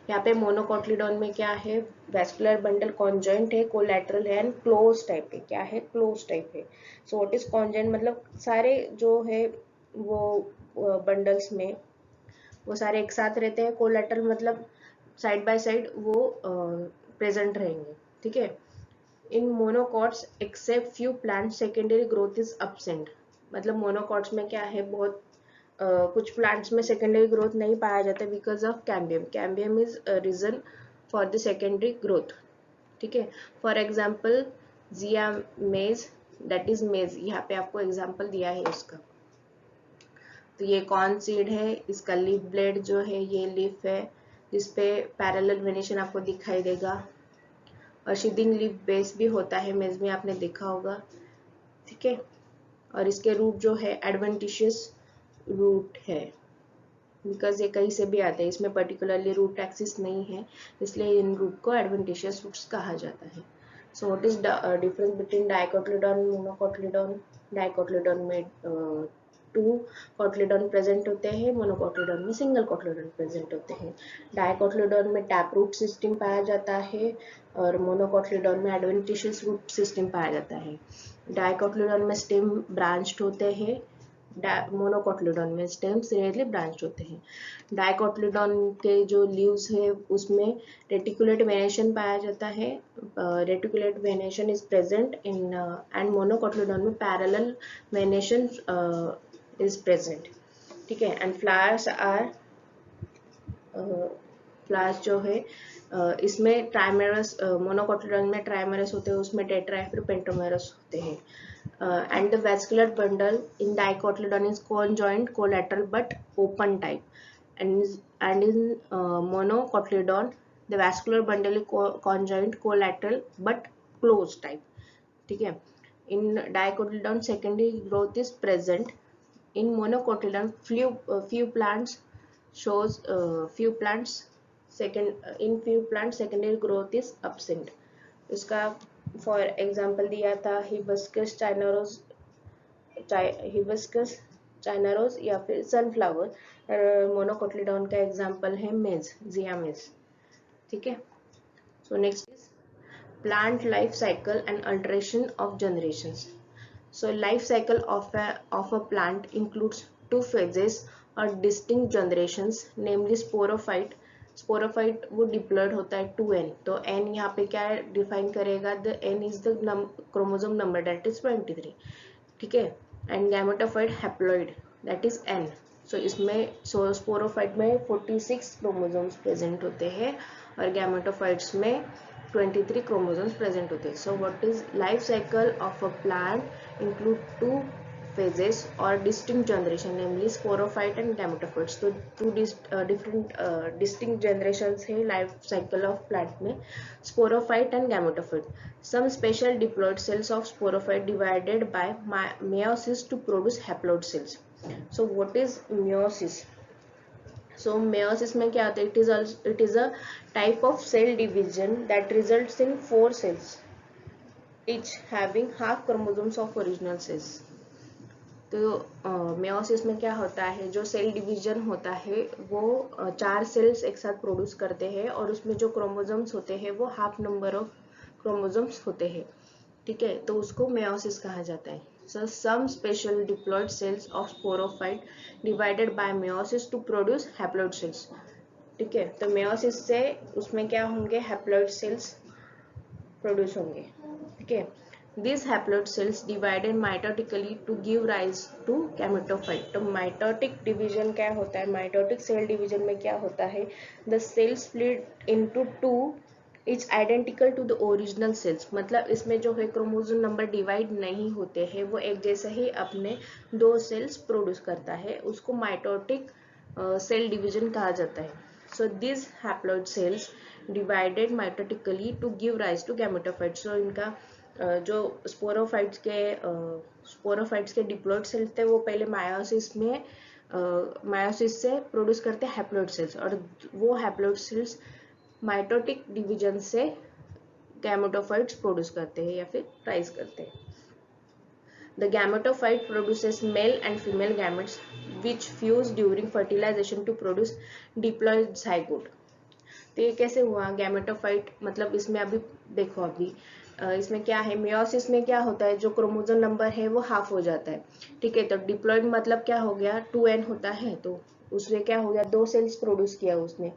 यहाँ पे मोनोकोटिलेडोन में क्या है, वैस्कुलर बंडल कॉन्जॉइंट है, कोलैटरल है एंड क्लोज टाइप है। क्या है, क्लोज टाइप है। सो व्हाट इज कॉन्जॉइंट, मतलब सारे जो है वो बंडल्स में वो सारे एक साथ रहते हैं। कोलैटरल मतलब साइड बाय साइड वो प्रेजेंट रहेंगे, ठीक है। In monocots except few plant secondary growth is absent, मतलब मोनोकॉट्स में क्या है, बहुत कुछ प्लांट्स में सेकेंडरी ग्रोथ नहीं पाया जाता because of cambium. Cambium is reason for the secondary growth, ठीक है। फॉर एग्जाम्पल जिया मेज, दैट इज मेज, यहाँ पे आपको एग्जाम्पल दिया है उसका। तो ये कॉर्न सीड है, इसका लीफ ब्लेड जो है ये लीफ है जिसपे पैरेलल वेनेशन आपको दिखाई देगा, और शीडिंग लीफ बेस भी होता है मेज में, आपने देखा होगा, ठीक है। और इसके रूट जो है एडवेंटिशियस रूट है बिकॉज ये कहीं से भी आते हैं, इसमें पर्टिकुलरली रूट एक्सिस नहीं है, इसलिए इन रूट को एडवेंटिशियस रूट्स कहा जाता है। So what is difference between dicotyledon monocotyledon? Dicotyledon में टू कोटिलेडोन प्रेजेंट होते हैं, मोनोकोटिलेडोन में सिंगल कोटिलेडोन प्रेजेंट होते हैं। डाइकोटिलेडोन में टैप रूट सिस्टम पाया जाता है और मोनोकोटिलेडोन में एडवेंटिशियस रूट सिस्टम पाया जाता है। डाइकोटिलेडोन में स्टेम ब्रांच्ड होते हैं, मोनोकोटिलेडोन में स्टेम्स रेयरली ब्रांच होते हैं। डाइकोटिलेडोन के जो लीव्स है उसमें रेटिकुलेट वेनेशन पाया जाता है, reticulate venation is present in and monocotyledon में पैरेलल वेनेशन इज प्रेजेंट, ठीक है। एंड फ्लावर्स आर, फ्लावर्स जो है इसमें ट्राइमेरस, मोनोकोटिलेडोन में ट्राइमेरस होते हैं, उसमें टेट्रा या फिर पेंटोमेरस होते हैं। And the vascular bundle in dicotyledon is conjoined, collateral but open type, and in monocotyledon the vascular bundle is conjoined, collateral but closed type, ठीक है। in dicotyledon secondary growth is present, in monocotyledon few plants shows in few plants secondary growth is absent। इसका फॉर एग्जाम्पल दिया था हिबिस्कस चाइनारोज या फिर सनफ्लावर, मोनोकोटिलेडोन का एग्जाम्पल है मेज, जिया मेज, ठीक है। So next is plant life cycle and alteration of generations. So life cycle of a plant includes two phases or distinct generations, namely sporophyte sporophyte वो डिप्लॉयड होता है 2n, तो n यहाँ पे क्या डिफाइन करेगा, the n is the chromosome number that is 23, ठीक है। And gametophyte haploid that is n। सो इसमें स्पोरोफाइट में 46 क्रोमोसोम्स प्रेजेंट होते हैं और गैमेटोफाइट्स में 23 क्रोमोसोम्स प्रेजेंट होते हैं। सो what is life cycle of a plant include 2 phases or distinct generation, namely sporophyte and gametophytes। तो two different distinct generations है life cycle of plant में, sporophyte and gametophyte। Some special diploid cells of sporophyte divided by meiosis to produce haploid cells। So what is meiosis? So meiosis में क्या होता है, it is a type of cell division that results in 4 cells each having half chromosomes of original cells। तो मेयोसिस में क्या होता है, जो सेल डिवीजन होता है वो 4 सेल्स एक साथ प्रोड्यूस करते हैं और उसमें जो क्रोमोसोम्स होते हैं वो हाफ नंबर ऑफ क्रोमोसोम्स होते हैं, ठीक है, तो उसको मेयोसिस कहा जाता है। So some special diploid cells of sporophyte divided by meiosis to produce haploid cells, ठीक है। तो मेयोसिस से उसमें क्या होंगे, हैप्लॉइड सेल्स प्रोड्यूस होंगे, ठीक है। These haploid cells divided mitotically to give rise to gametophyte। तो माइटोटिक डिवीजन क्या होता है, माइटोटिक सेल डिवीजन में क्या होता है, the cell split into 2 is identical to the original cells. मतलब इसमें जो है क्रोमोसोम नंबर डिवाइड नहीं होते हैं, वो एक जैसे ही अपने 2 सेल्स प्रोड्यूस करता है, उसको माइटोटिक सेल डिवीजन कहा जाता है। So these haploid cells divided mitotically to give rise to gametophytes। So इनका जो स्पोरोफाइट्स के डिप्लॉइड सेल्स थे वो पहले मायोसिस से प्रोड्यूस करते हैं हैप्लॉइड सेल्स, और वो हैप्लॉइड सेल्स माइटोटिक डिवीजन से गैमेटोफाइट्स प्रोड्यूस करते हैं या फिर राइज करते हैं। The gametophyte produces male and female gametes which fuse during fertilization to produce diploid zygote। तो ये कैसे हुआ गैमेटोफाइट, मतलब इसमें अभी देखो, अभी इसमें क्या है, मेयोसिस में क्या होता है, जो क्रोमोसोम नंबर है वो हाफ हो जाता है, ठीक है। तो डिप्लॉइड मतलब क्या हो गया, 2n होता है, तो उसमें क्या हो गया, 2 सेल्स प्रोड्यूस किया उसने,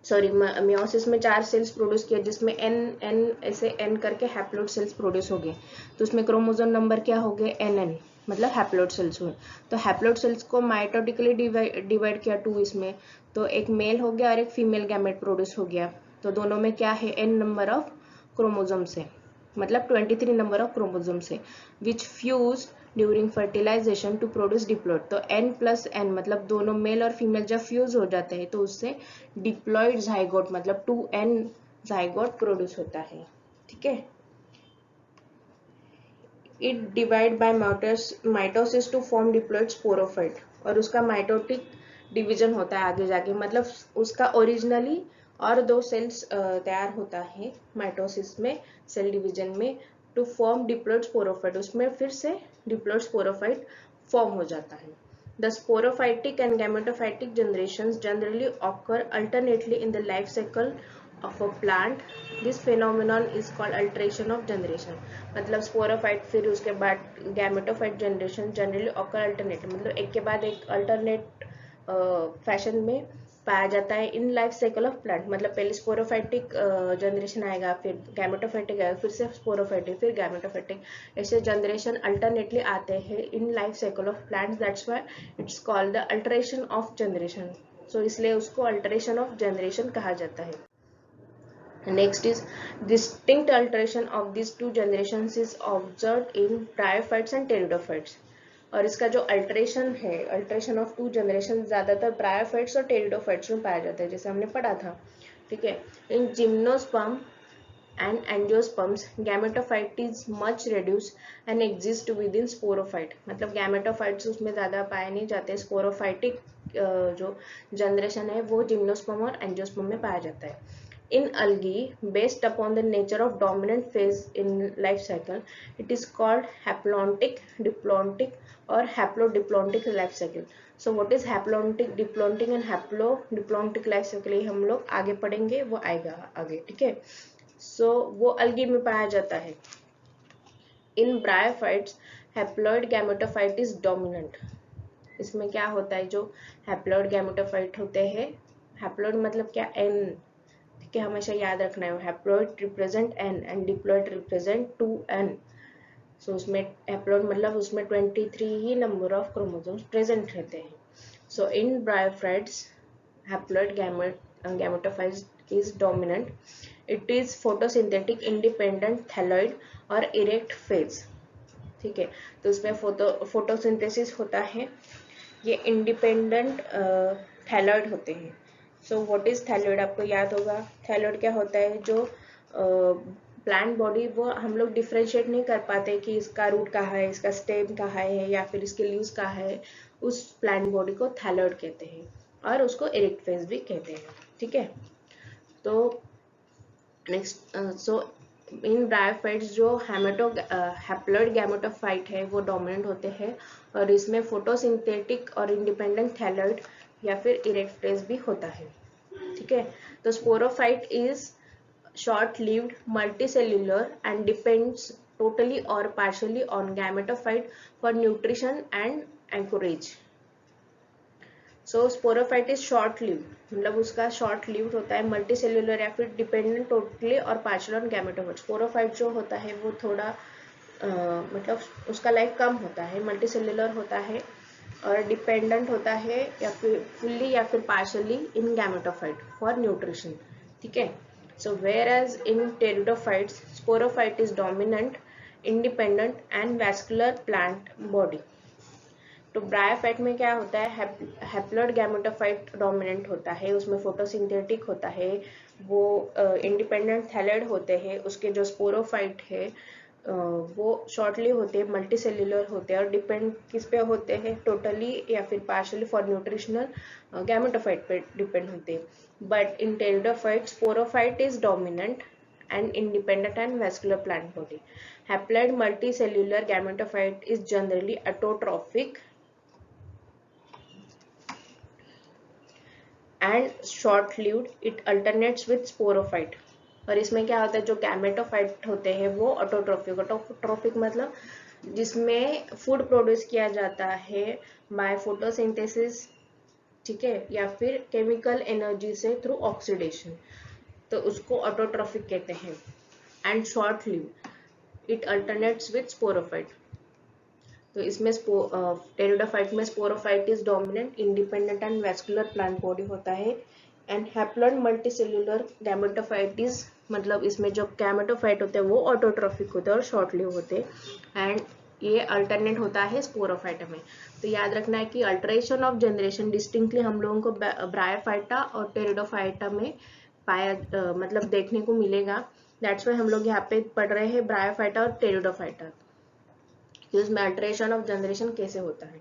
सॉरी मेयोसिस में 4 सेल्स प्रोड्यूस किया जिसमें n ऐसे n करके हैप्लॉइड सेल्स प्रोड्यूस हो गए, तो उसमें क्रोमोसोम नंबर क्या हो गए, nn, मतलब हैप्लॉइड सेल्स हुए। तो हैप्लॉइड सेल्स को माइटोटिकली डिवाइड किया 2 इसमें, तो एक मेल हो गया और एक फीमेल गैमेट प्रोड्यूस हो गया, तो दोनों में क्या है, n नंबर ऑफ क्रोमोसोम्स है, मतलब 23 नंबर ऑफ क्रोमोसोम्स है, which fuse during fertilisation to produce diploid. तो n प्लस n मतलब दोनों मेल और फीमेल जब फ्यूज हो जाते हैं तो उससे डिप्लॉइड जाइगोट मतलब 2n जाइगोट प्रोड्यूस होता है, ठीक है। It divide by mitosis to form diploid sporophyte, और उसका माइटोटिक डिवीजन होता है आगे जाके, मतलब उसका ओरिजिनली और 2 सेल्स तैयार होता है माइटोसिस में, सेल डिवीजन में, टू फॉर्म डिप्लॉइड स्पोरोफाइट, उसमें फिर से डिप्लॉइड स्पोरोफाइट फॉर्म हो जाता है। The sporophytic and gametophytic generations generally occur alternately in the life cycle of a plant। This phenomenon is called alteration of generation। मतलब स्पोरोफाइट फिर उसके बाद gametophyte generation generally occur alternate, मतलब एक के बाद एक अल्टरनेट फैशन में पाया जाता है in life cycle of plant. मतलब पहले स्पोरोफाइटिक जनरेशन आएगा, फिर गैमेटोफाइटिक आएगा, फिर से स्पोरोफाइटिक, फिर गैमेटोफाइटिक, ऐसे जनरेशन अल्टरनेटली आते हैं in life cycle of plants. That's why it's called the alteration of generation. So इसलिए उसको अल्टरेशन ऑफ जनरेशन कहा जाता है। Next is distinct alteration of these 2 generations is observed in bryophytes and pteridophytes। और इसका जो अल्टरेशन है, अल्टरेशन ऑफ 2 जनरेशन ज्यादातर ब्रायोफाइट्स और टेरिडोफाइट्स में पाया जाता है, जैसे हमने पढ़ा था, ठीक है। In gymnosperm and angiosperms gametophyte is much reduced and exist within sporophyte। मतलब gametophytes उसमें ज्यादा पाए नहीं जाते, स्पोरोफाइटिक जो जनरेशन है वो जिम्नोस्पर्म और एंजियोस्पर्म में पाया जाता है। In algae, based upon the nature of dominant phase in life cycle, it is called haplontic, diplontic or haplodiplontic life cycle। So what is haplontic, diplontic and haplodiplontic life cycle, ये हम लोग आगे पढ़ेंगे, वो आएगा आगे, ठीक है। So वो algae में पाया जाता है। In bryophytes, haploid gametophyte is dominant। इसमें क्या होता है, जो हैप्लॉइड गैमेटोफाइट होते हैं हैप्लॉइड मतलब क्या, एन, ठीक है, हमेशा याद रखना है। Haploid represent N and diploid represent 2n। सो उसमें हैप्लॉइड मतलब उसमें 23 ही नंबर ऑफ क्रोमोसोम्स प्रेजेंट रहते हैं। सो इन bryophytes haploid gametophyte is dominant. It is photosynthetic independent thalloid और erect phase, ठीक है। तो उसमें फोटोसिंथेसिस होता है, ये इंडिपेंडेंट थैलॉइड होते हैं। सो व्हाट इज थैलॉइड, आपको याद होगा थैलॉइड क्या होता है, जो प्लांट बॉडी वो हम लोग डिफ्रेंशिएट नहीं कर पाते कि इसका रूट कहाँ है, इसका स्टेम कहाँ है, या फिर इसके लीव्स कहाँ है, उस प्लांट बॉडी को थैलॉइड कहते हैं और उसको इरेक्ट फेज भी कहते हैं, ठीक है। तो नेक्स्ट, सो इन ब्रायोफाइट्स जो हैप्लॉइड गैमेटोफाइट है वो डोमिनेंट होते हैं और इसमें फोटोसिंथेटिक और इंडिपेंडेंट थैलॉइड या फिर इरेक्ट फेज भी होता है, ठीक है। तो sporophyte is short lived multicellular and depends totally or partially on gametophyte for nutrition and anchorage. So sporophyte is short lived, मतलब उसका शॉर्ट लिव्ड होता है, मल्टी सेल्यूलर या फिर डिपेंडेंट टोटली और पार्शियल ऑन गैमेटोफाइट। स्पोरोफाइट जो होता है वो थोड़ा मतलब उसका लाइफ कम होता है, मल्टी सेल्यूलर होता है और डिपेंडेंट होता है या फिर फुल्ली या फिर partially in gametophyte for nutrition, ठीक है। So whereas in pteridophytes sporophyte is dominant independent and vascular plant body. तो ब्रायोफाइट में क्या होता है, हैप्लॉइड गैमेटोफाइट डोमिनेंट होता है, उसमें फोटोसिंथेटिक होता है, वो इंडिपेंडेंट थैलॉइड होते हैं। उसके जो स्पोरोफाइट है वो शॉर्टली होते हैं, मल्टीसेल्युलर होते हैं और डिपेंड किस पे होते हैं, टोटली या फिर पार्शियली फॉर न्यूट्रिशनल गैमेटोफाइट पे डिपेंड होते हैं। But in pteridophyte sporophyte is dominant and independent and vascular plant body. Haploid multicellular gametophyte is generally autotrophic and short lived. It alternates with sporophyte. और इसमें क्या होता है, जो गैमेटोफाइट होते हैं वो ऑटोट्रोफिक, ऑटोट्रोफिक मतलब जिसमें फूड प्रोड्यूस किया जाता है बाय फोटोसिंथेसिस, ठीक है, या फिर केमिकल एनर्जी से थ्रू ऑक्सीडेशन, तो उसको ऑटोट्रोफिक कहते हैं। And short lived, it alternates with sporophyte. तो इसमें टेरिडोफाइट में sporophyte is dominant independent and vascular plant body होता है। And haploid multicellular gametophyte is मतलब इसमें जो गैमेटोफाइट होते हैं वो ऑटोट्रोफिक होते हैं और शॉर्ट लिव होते हैं एंड ये अल्टरनेट होता है स्पोरोफाइटा में। तो याद रखना है कि अल्टरेशन ऑफ जनरेशन डिस्टिंक्टली हम लोगों को ब्रायोफाइटा और टेरिडोफाइटा में पाया मतलब देखने को मिलेगा। दैट्स वाई हम लोग यहाँ पे पढ़ रहे हैं ब्रायोफाइटा और टेरिडोफाइटा, इसमें अल्टरेशन ऑफ जनरेशन कैसे होता है,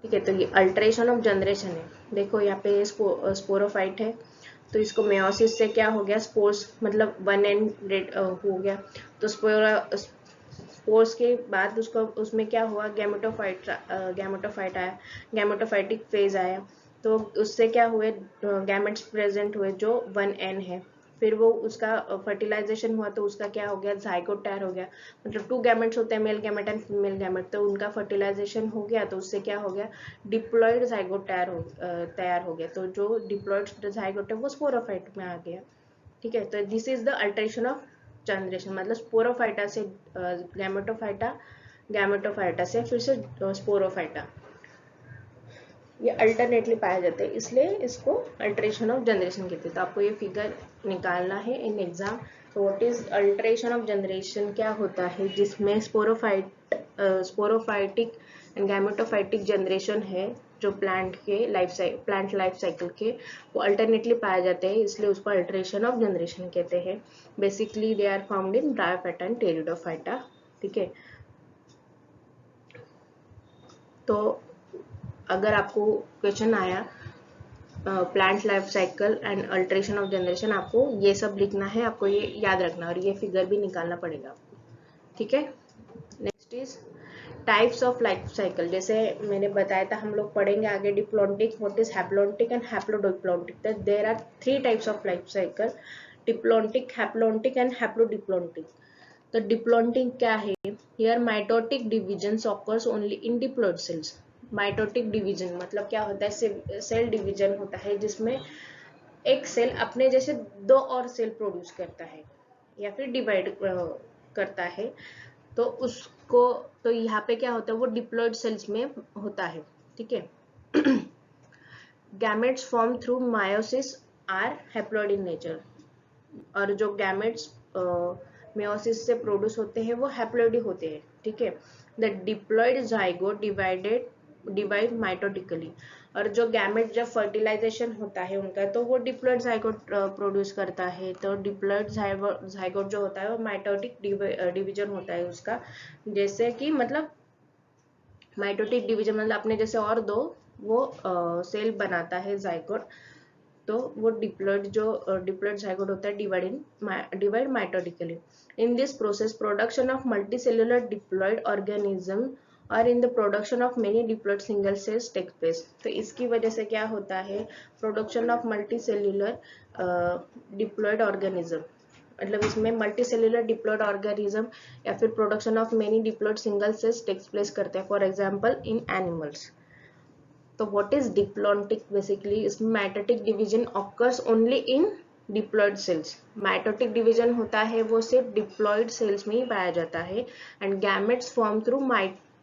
ठीक है। तो ये अल्टरेशन ऑफ जनरेशन है, देखो यहाँ पे स्पोरोफाइट है, तो इसको मेयोसिस से क्या हो गया, स्पोर्स मतलब 1n हो गया, तो स्पोर्स के बाद उसको उसमें क्या हुआ, गैमेटोफाइट आया, गैमेटोफाइटिक फेज आया, तो उससे क्या हुए, गैमेट्स प्रेजेंट हुए जो 1n है, फिर वो उसका फर्टिलाइजेशन हुआ तो उसका क्या हो गया, जाइगोट तैयार हो गया, मतलब 2 गैमेट्स होते हैं, male gamete and female gamete, तो उनका फर्टिलाइजेशन हो गया तो उससे क्या हो गया, डिप्लॉइड जाइगोट तैयार हो गया, तो जो डिप्लॉइड जाइगोट है वो स्पोरोफाइट में आ गया, ठीक है। तो this is the alteration of generation, मतलब स्पोरोफाइटा से गैमेटोफाइटा, गैमेटोफाइटा से फिर से स्पोरोफाइटा, ये अल्टरनेटली पाया जाता है, इसलिए इसको अल्टरेशन ऑफ जनरेशन कहते हैं। तो आपको ये फिगर निकालना है इन एग्जाम। तो what is alteration of generation, क्या होता है, जिसमें स्पोरोफाइटिक एंड गैमेटोफाइटिक जनरेशन है जो प्लांट लाइफ साइकिल के, वो अल्टरनेटली पाया जाते हैं, इसलिए उसको अल्टरेशन ऑफ जनरेशन कहते हैं। Basically they are found in bryophyta and pteridophyta, ठीक है। तो अगर आपको क्वेश्चन आया plant life cycle and alteration of generation, आपको ये सब लिखना है, आपको ये याद रखना और ये फिगर भी निकालना पड़ेगा आपको, ठीक है। Next is types of life cycle, जैसे मैंने बताया था हम लोग पढ़ेंगे आगे diplontic, what is haplontic and haplodiplontic. There are 3 types of life cycle, diplontic, haplontic and haplodiplontic. तो डिप्लॉन्टिक क्या है, here mitotic division occurs only in diploid cells. Mitotic division मतलब क्या होता है, सेल डिवीजन होता है जिसमें एक सेल अपने जैसे दो और सेल प्रोड्यूस करता है या फिर डिवाइड करता है, तो उसको, तो यहाँ पे क्या होता है, वो डिप्लॉयड सेल्स में होता है, ठीक है। Gametes form through meiosis are haploid in nature, और जो गैमेट्स मेयोसिस से प्रोड्यूस होते हैं वो हैप्लॉइड होते हैं, ठीक है। The diploid zygote divide mitotically, और जो गैमेट जब फर्टिलाइजेशन होता है उनका, तो वो डिप्लॉयड जाइगोट प्रोड्यूस करता है। तो डिप्लॉयड जाइगोट जो होता है वो माइटोटिक डिवीजन होता है उसका, जैसे कि मतलब माइटोटिक डिवीजन मतलब अपने जैसे और दो वो सेल बनाता है जाइगोट, तो वो डिप्लॉयड जाइगोट होता है divide mitotically. In this process production of multicellular diploid organism और in the production of many diploid single cells take place. तो इसकी वजह से क्या होता है, production of multicellular diploid organism, मतलब इसमें मल्टीसेल्युलर डिप्लॉयड ऑर्गेनिज्म या फिर production of many diploid single cells takes place करते हैं, फॉर एग्जांपल इन एनिमल्स। तो व्हाट इज डिप्लॉन्टिक, बेसिकली इसमें mitotic division occurs only in diploid sales. Mitotic division होता है वो सिर्फ डिप्लॉयड सेल्स में ही पाया जाता है। And gametes form through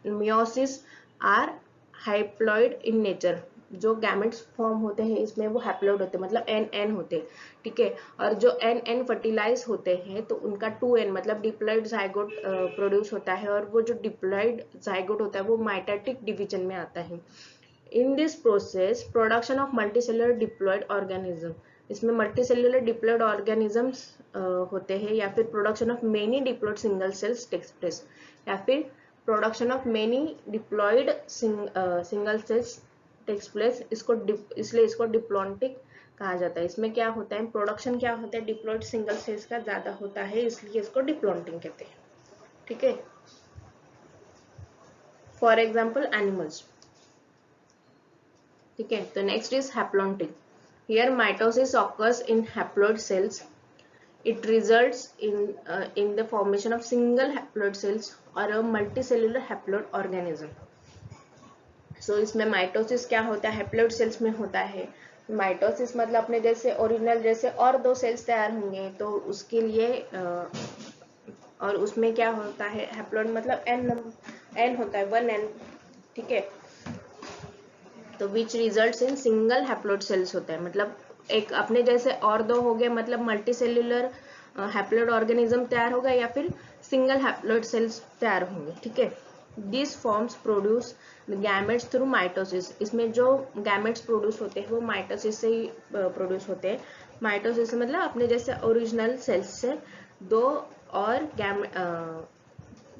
meiosis are haploid in nature, जो गैमेट्स फॉर्म होते हैं इसमें वो हैप्लॉइड होते हैं, मतलब एन एन होते हैं, ठीक है। और जो एन एन फर्टिलाइज होते हैं तो उनका 2n मतलब डिप्लॉयड जाइगोट प्रोड्यूस होता है, और वो जो डिप्लॉयड जाइगोट होता है वो माइटोटिक डिवीजन में आता है। In this process, production of multicellular diploid organism, इसमें मल्टीसेल्युलर डिप्लॉयड ऑर्गेनिजम्स होते हैं, या फिर production of many diploid single cells takes place, या फिर production of many diploid single cells takes place. इसलिए इसको डिप्लॉन्टिक कहा जाता है। इसमें क्या होता है, प्रोडक्शन क्या होता है, डिप्लॉयड सिंगल सेल्स का ज्यादा होता है, इसलिए इसको डिप्लॉन्टिंग कहते हैं, ठीक है। फॉर एग्जाम्पल एनिमल्स, ठीक है। तो next is haplontic. Here mitosis occurs in haploid cells, it results in the formation of single haploid cells और अ मल्टीसेल्युलर हैप्लॉइड ऑर्गेनिज्म। सो इसमें माइटोसिस क्या होता है, हैप्लॉइड सेल्स में होता है। माइटोसिस मतलब अपने जैसे ओरिजिनल जैसे और दो सेल्स तैयार होंगे, तो उसके लिए और उसमें क्या होता है, हैप्लॉइड मतलब एन होता है, 1n, ठीक है। तो which results in single haploid cells होता है, मतलब एक अपने जैसे और दो हो गए, मतलब मल्टीसेल्युलर हैप्लॉइड ऑर्गेनिज्म तैयार होगा, या फिर सिंगल हैप्लॉइड सेल्स तैयार होंगे, ठीक है। This forms produce gametes through mitosis, इसमें जो गैमेट्स प्रोड्यूस होते हैं वो माइटोसिस से ही प्रोड्यूस होते हैं। माइटोसिस मतलब अपने जैसे ओरिजिनल सेल्स से दो और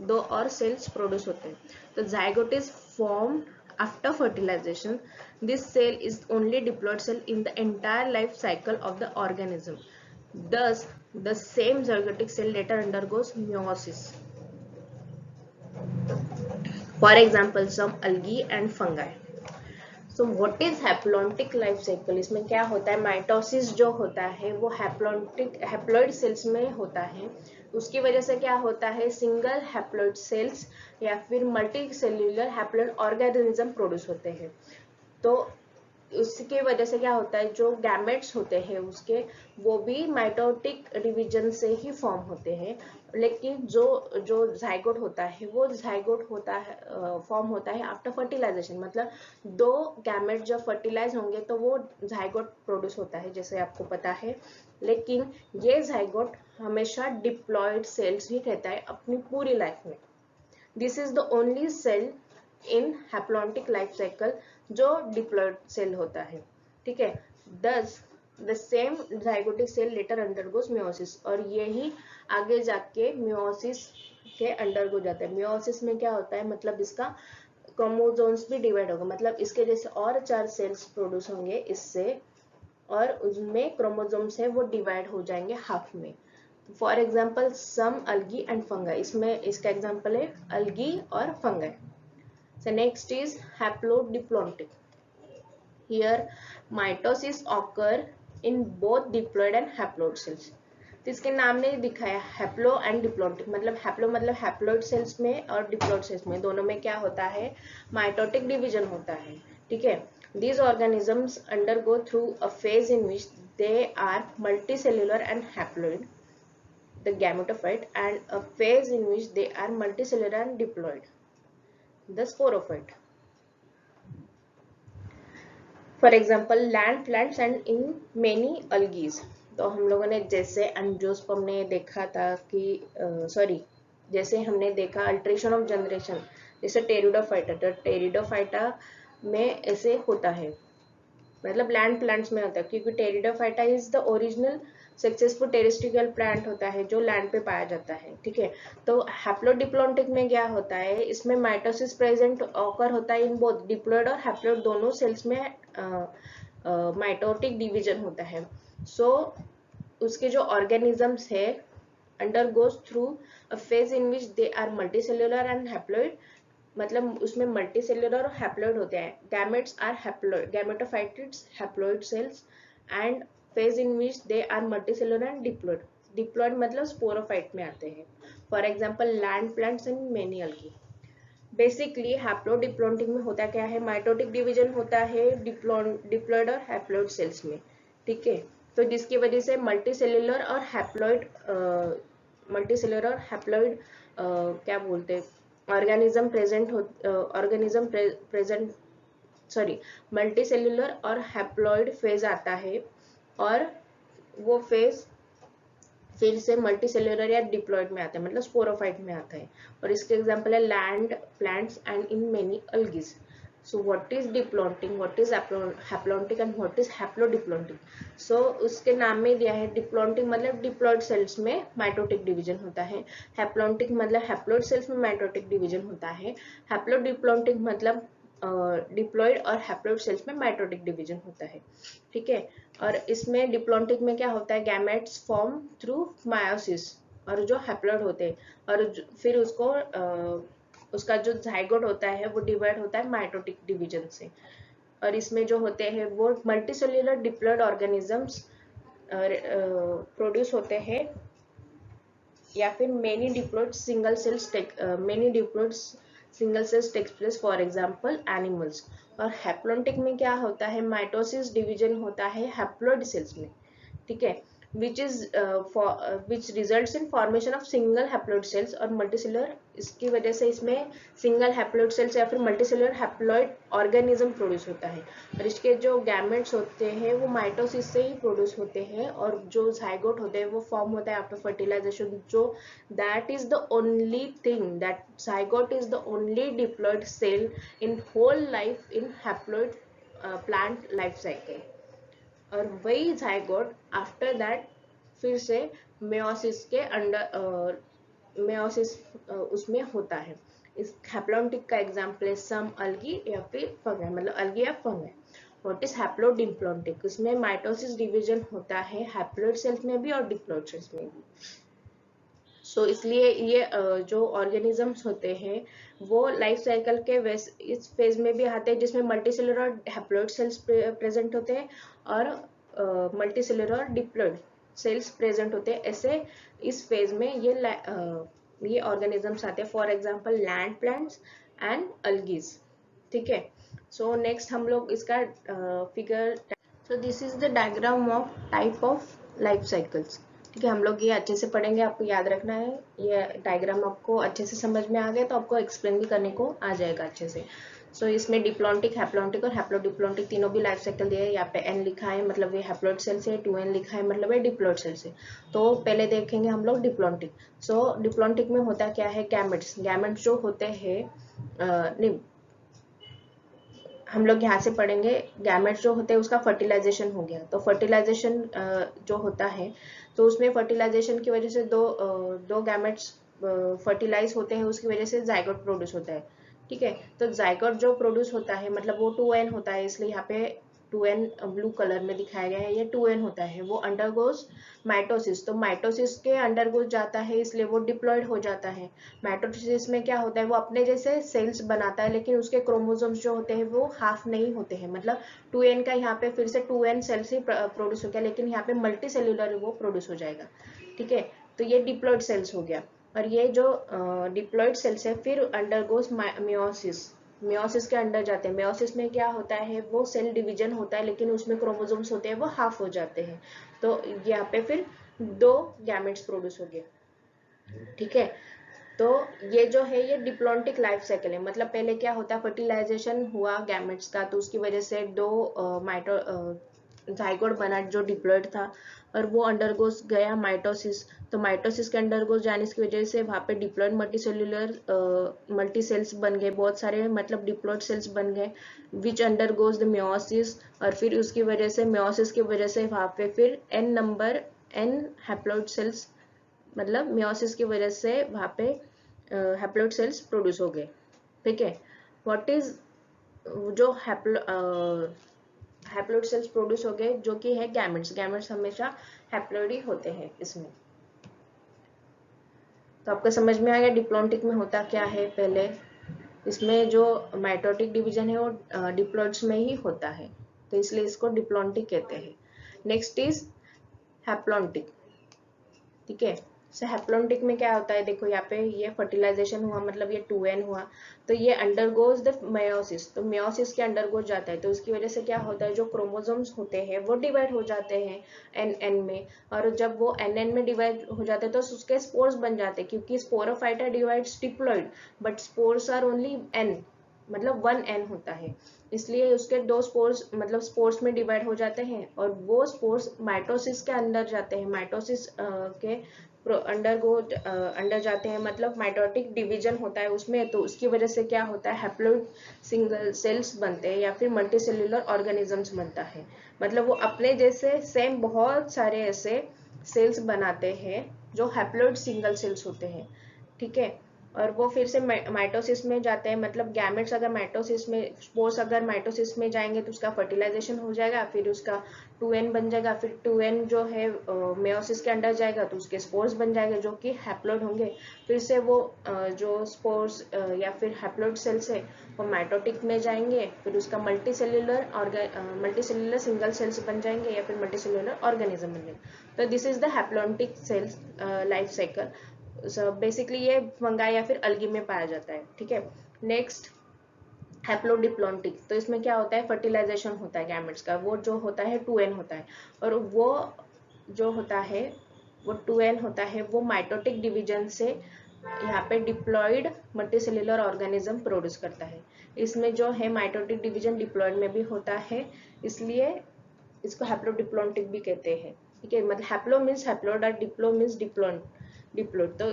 दो और सेल्स प्रोड्यूस होते हैं। तो zygote is form after fertilization. This cell is only diploid cell in the entire life cycle of the organism. Thus, the same zygotic cell later undergoes meiosis. For example, some algae and fungi. So what is haplontic life cycle, इसमें क्या होता है, माइटोसिस जो होता है वो हैप्लॉइड सेल्स में होता है। उसकी वजह से क्या होता है, सिंगल हैप्लॉइड सेल्स या फिर multi cellular haploid organism produce होते हैं। तो उसकी वजह से क्या होता है, जो गैमेट्स होते हैं उसके, वो भी माइटोटिक डिवीजन से ही फॉर्म होते हैं। लेकिन जो जो जाइगोट होता है वो जाइगोट होता है फॉर्म होता है आफ्टर फर्टिलाइजेशन, मतलब दो गैमेट जब फर्टिलाइज होंगे तो वो जाइगोट प्रोड्यूस होता है, जैसे आपको पता है। लेकिन ये जाइगोट हमेशा डिप्लॉयड सेल्स ही रहता है अपनी पूरी लाइफ में। This is the only cell in haplontic life cycle जो डिप्लॉयड सेल होता है, ठीक है। Thus the same zygotic cell later undergoes meiosis, और यही आगे जाके मियोसिस के अंडरगो जाता है। मियोसिस में क्या होता है, मतलब इसका क्रोमोसोम्स भी डिवाइड होगा, मतलब इसके जैसे और 4 सेल्स प्रोड्यूस होंगे इससे, और उसमें क्रोमोसोम्स है वो डिवाइड हो जाएंगे हाफ में। For example some algae and fungi, इसमें इसका एग्जाम्पल है अलगी और fungi. So next is haplodiploidy. Here mitosis occur in both diploid and haploid cells. तो इसके नाम ने दिखाया हैप्लो एंड डिप्लॉन्टिक, मतलब हैप्लो मतलब हैप्लॉइड सेल्स में और डिप्लॉइड सेल्स में, दोनों में क्या होता है, माइटोटिक डिवीजन होता है, ठीक है। These organisms undergo through a phase in which they are multicellular and haploid, the gametophyte, and a phase in which they are multicellular and diploid, the sporophyte. For example land plants and in many algaes. तो हम लोगों ने जैसे एंजियोस्पर्म ने देखा था कि जैसे हमने देखा अल्ट्रेशन ऑफ जनरेशन, जैसे टेरिडोफाइटा, तो टेरिडोफाइटा में ऐसे होता है, मतलब लैंड प्लांट्स में होता है, क्योंकि pteridophyta is the original successful terrestrial plant होता है जो लैंड पे पाया जाता है, ठीक है। तो हैप्लोडिप्लॉन्टिक में क्या होता है, इसमें माइटोसिस प्रेजेंट ऑकर होता है इन बोथ डिप्लॉइड और हैप्लोइड दोनों सेल्स में माइटोटिक डिवीजन होता है। सो उसके जो ऑर्गेनिजम्स है undergoes through a phase in which they are multicellular and haploid, मतलब उसमें मल्टीसेल्युलर और हैप्लॉइड होते हैं। Gametes are haploid, gametophytes haploid cells, and phase in which they are multicellular and diploid. Diploid मतलब स्पोरोफाइट में आते हैं। For example land plants and many algae. Basically haplodiplontic में होता क्या है, माइटोटिक डिवीजन होता है डिप्लॉइड और हैप्लॉइड सेल्स में, ठीक है। तो जिसकी वजह से मल्टीसेल्युलर और हैप्लॉइड क्या बोलते हैं ऑर्गेनिज्म प्रेजेंट मल्टीसेल्युलर और हैप्लॉइड फेज आता है, और वो फेज फिर से मल्टीसेल्युलर या डिप्लॉइड में आता है, मतलब स्पोरोफाइट में आता है। और इसके एग्जांपल है land plants and in many algaes. So what is diplontic, what is haplontic and what is haplodiplontic. So उसके नाम में दिया है, डिप्लॉन्टिक मतलब डिप्लॉइड सेल्स में माइटोटिक डिवीजन होता है, हैप्लॉन्टिक मतलब हैप्लॉइड सेल्स में माइटोटिक डिवीजन होता है, हैप्लोडिप्लॉन्टिक मतलब डिप्लॉइड और हैप्लॉइड सेल्स में माइटोटिक डिवीजन होता है, ठीक है। और इसमें डिप्लॉन्टिक में क्या होता है, गैमेट्स फॉर्म थ्रू मायोसिस, और जो हैप्लॉइड होते हैं, और फिर उसको उसका जो जाइगोट होता है वो डिवाइड होता है माइटोटिक डिवीजन से। और इसमें जो होते हैं वो मल्टीसेल्युलर डिप्लॉइड ऑर्गेनिजम्स प्रोड्यूस होते हैं, या फिर many diploid single cells takes place, for example animals. और हैप्लॉन्टिक में क्या होता है, माइटोसिस डिवीजन होता है हैप्लॉइड सेल्स में, ठीक है, which results in formation of single haploid cells और multicellular। इसकी वजह से इसमें सिंगल हैप्लॉइड सेल्स या फिर मल्टीसेलुलर हैप्लॉइड ऑर्गेनिज्म प्रोड्यूस होता है। और इसके जो गैमेट्स होते हैं वो माइटोसिस से ही प्रोड्यूस होते हैं, और जो जाइगोट होते हैं वो फॉर्म होता है आफ्टर फर्टिलाइजेशन, जो that is the only thing, that zygote is the only diploid cell in whole life in haploid plant life cycle. और वही जाइगोट आफ्टर दैट फिर से मेयोसिस के अंडर मेयोसिस उसमें होता है। इस हैप्लॉन्टिक का एग्जांपल है सम अलगी या फिर फंगई, मतलब अलगी या फंगई। व्हाट इज हैप्लोडिप्लॉन्टिक, उसमें माइटोसिस डिवीजन होता है हैप्लॉइड सेल्स में भी और डिप्लॉइड सेल्स में भी। सो इसलिए ये जो ऑर्गेनिजम्स होते हैं वो लाइफ साइकिल के इस फेज में भी आते हैं जिसमें मल्टीसेलुलर और हैप्लॉइड सेल्स प्रेजेंट होते हैं, और मल्टीसेलुलर और डिप्लॉइड सेल्स प्रेजेंट होते हैं। ऐसे इस फेज में ये ऑर्गेनिजम्स आते हैं, for example land plants and algae, ठीक है। सो नेक्स्ट हम लोग इसका figure, so this is the diagram of type of life cycles, ठीक है। हम लोग ये अच्छे से पढ़ेंगे, आपको याद रखना है। ये डायग्राम आपको अच्छे से समझ में आ गया तो आपको एक्सप्लेन भी करने को आ जाएगा अच्छे से। सो इसमें डिप्लॉन्टिक, हैप्लॉन्टिक और हैप्लोडिप्लॉन्टिक तीनों भी लाइफ साइकिल दिए हैं। यहाँ पे एन लिखा है मतलब ये हैप्लॉइड सेल से, 2n लिखा है मतलब ये डिप्लॉइड सेल से। तो पहले देखेंगे हम लोग डिप्लॉन्टिक। सो डिप्लॉन्टिक में होता क्या है, गैमेट्स जो होते हैं, नहीं हम लोग यहाँ से पढ़ेंगे, गैमेट्स जो होते हैं उसका फर्टिलाइजेशन हो गया। तो फर्टिलाइजेशन जो होता है तो उसमें फर्टिलाइजेशन की वजह से दो गैमेट्स फर्टिलाइज होते हैं, उसकी वजह से जाइगोट प्रोड्यूस होता है, ठीक है। तो जाइगोट जो प्रोड्यूस होता है मतलब वो 2n होता है, इसलिए यहाँ पे 2n ब्लू कलर में दिखाया गया है, ये 2n होता है। वो अंडरगोज माइटोसिस, तो माइटोसिस के अंडरगोज जाता है इसलिए वो डिप्लॉइड हो जाता है। माइटोसिस में क्या होता है, वो अपने जैसे सेल्स बनाता है लेकिन उसके क्रोमोसोम्स जो होते हैं वो हाफ नहीं होते हैं, मतलब 2n का यहाँ पे फिर से 2n सेल्स ही प्रोड्यूस हो गया, लेकिन यहाँ पे मल्टी सेल्यूलर वो प्रोड्यूस हो जाएगा, ठीक है। तो ये डिप्लॉइड सेल्स हो गया। और ये जो डिप्लॉइड सेल्स है फिर अंडरगोज मेयोसिस, मियोसिस के अंदर जाते हैं। मियोसिस में क्या होता है, वो सेल डिवीजन होता है लेकिन उसमें क्रोमोसोम्स होते हैं वो हाफ हो जाते हैं, तो यहाँ पे फिर 2 गैमेट्स प्रोड्यूस हो गए। ठीक है, तो ये जो है ये डिप्लॉन्टिक लाइफ साइकिल है। मतलब पहले क्या होता है, फर्टिलाइजेशन हुआ गैमेट्स का, तो उसकी वजह से 2 माइटो जाइगोट बना जो डिप्लॉइड था, और वो अंडरगोस गया माइटोसिस। तो माइटोसिस के अंडरगोस जाने की वजह से वहाँ पे डिप्लॉइड मल्टीसेल्युलर मल्टी सेल्स बन गए, बहुत सारे मतलब डिप्लॉइड सेल्स बन गए, विच अंडरगोस द मियोसिस। और फिर उसकी वजह से मियोसिस की वजह से वहाँ पे फिर एन हैप्लॉइड सेल्स, मतलब मियोसिस की वजह से वहाँ पे हैप्लॉइड सेल्स प्रोड्यूस हो गए। ठीक है, व्हाट इज जो हैप्लॉइड सेल्स प्रोड्यूस हो गए जो कि है गैमेट्स। गैमेट्स हमेशा हैप्लॉइड ही होते हैं इसमें। तो आपको समझ में आ गया डिप्लॉन्टिक में होता क्या है। पहले इसमें जो माइटोटिक डिवीजन है वो डिप्लॉइड्स में ही होता है, तो इसलिए इसको डिप्लॉन्टिक कहते हैं। Next is haplontic. ठीक है, सो हैप्लॉन्टिक में क्या होता है, देखो यहाँ पे ये फर्टिलाइजेशन हुआ, मतलब ये 2n हुआ, तो ये अंडरगोज द मेयोसिस, तो मेयोसिस के अंडरगोज जाता है, तो उसकी वजह से क्या होता है, जो क्रोमोसोम्स होते हैं वो डिवाइड हो जाते हैं एन में, और जब वो एन में डिवाइड हो जाते हैं तो उसके स्पोर्स बन जाते हैं, क्योंकि sporophyte divides diploid but spores are only n, मतलब 1n होता है, इसलिए उसके 2 स्पोर्स मतलब स्पोर्स में डिवाइड हो जाते हैं, और वो स्पोर्स माइटोसिस के अंदर जाते हैं, माइटोसिस के अंडर जाते हैं, मतलब माइटोटिक डिवीजन होता है उसमें, तो उसकी वजह से क्या होता है, हैप्लॉइड सिंगल सेल्स बनते हैं या फिर मल्टीसेल्युलर ऑर्गेनिजम्स बनता है। मतलब वो अपने जैसे सेम बहुत सारे ऐसे सेल्स बनाते हैं जो हैप्लॉइड सिंगल सेल्स होते हैं। ठीक है, और वो फिर से माइटोसिस में जाते हैं, मतलब गैमेट्स अगर माइटोसिस में, स्पोर्स अगर माइटोसिस में जाएंगे तो उसका फर्टिलाइजेशन हो जाएगा, फिर उसका 2n बन जाएगा, फिर 2n जो है मेयोसिस के अंदर जाएगा तो उसके स्पोर्स बन जाएंगे जो कि हैप्लॉइड होंगे, फिर से वो जो स्पोर्स या फिर हैप्लॉइड सेल्स है वो माइटोटिक में जाएंगे, फिर उसका मल्टीसेल्युलर सिंगल सेल्स बन जाएंगे या फिर मल्टीसेल्युलर ऑर्गेनिज्म बन जाएंगे। तो this is the haplontic cells life cycle. Basically ये फंगाई या फिर अलगी में पाया जाता है। ठीक है, नेक्स्ट हैप्लोडिप्लॉन्टिक, तो इसमें क्या होता है, फर्टिलाइजेशन होता है गैमेट्स का, वो जो होता है 2n होता है, और वो जो होता है वो 2n होता है, वो माइटोटिक डिवीजन से यहाँ पे डिप्लॉइड मल्टीसेल्युलर ऑर्गेनिज्म प्रोड्यूस करता है। इसमें जो है माइटोटिक डिवीजन डिप्लॉइड में भी होता है, इसलिए इसको हैप्लोडिप्लॉन्टिक भी कहते हैं। ठीक है, मतलब हैप्लो मीन्स हैप्लोड और डिप्लो मीन्स डिप्लोड, तो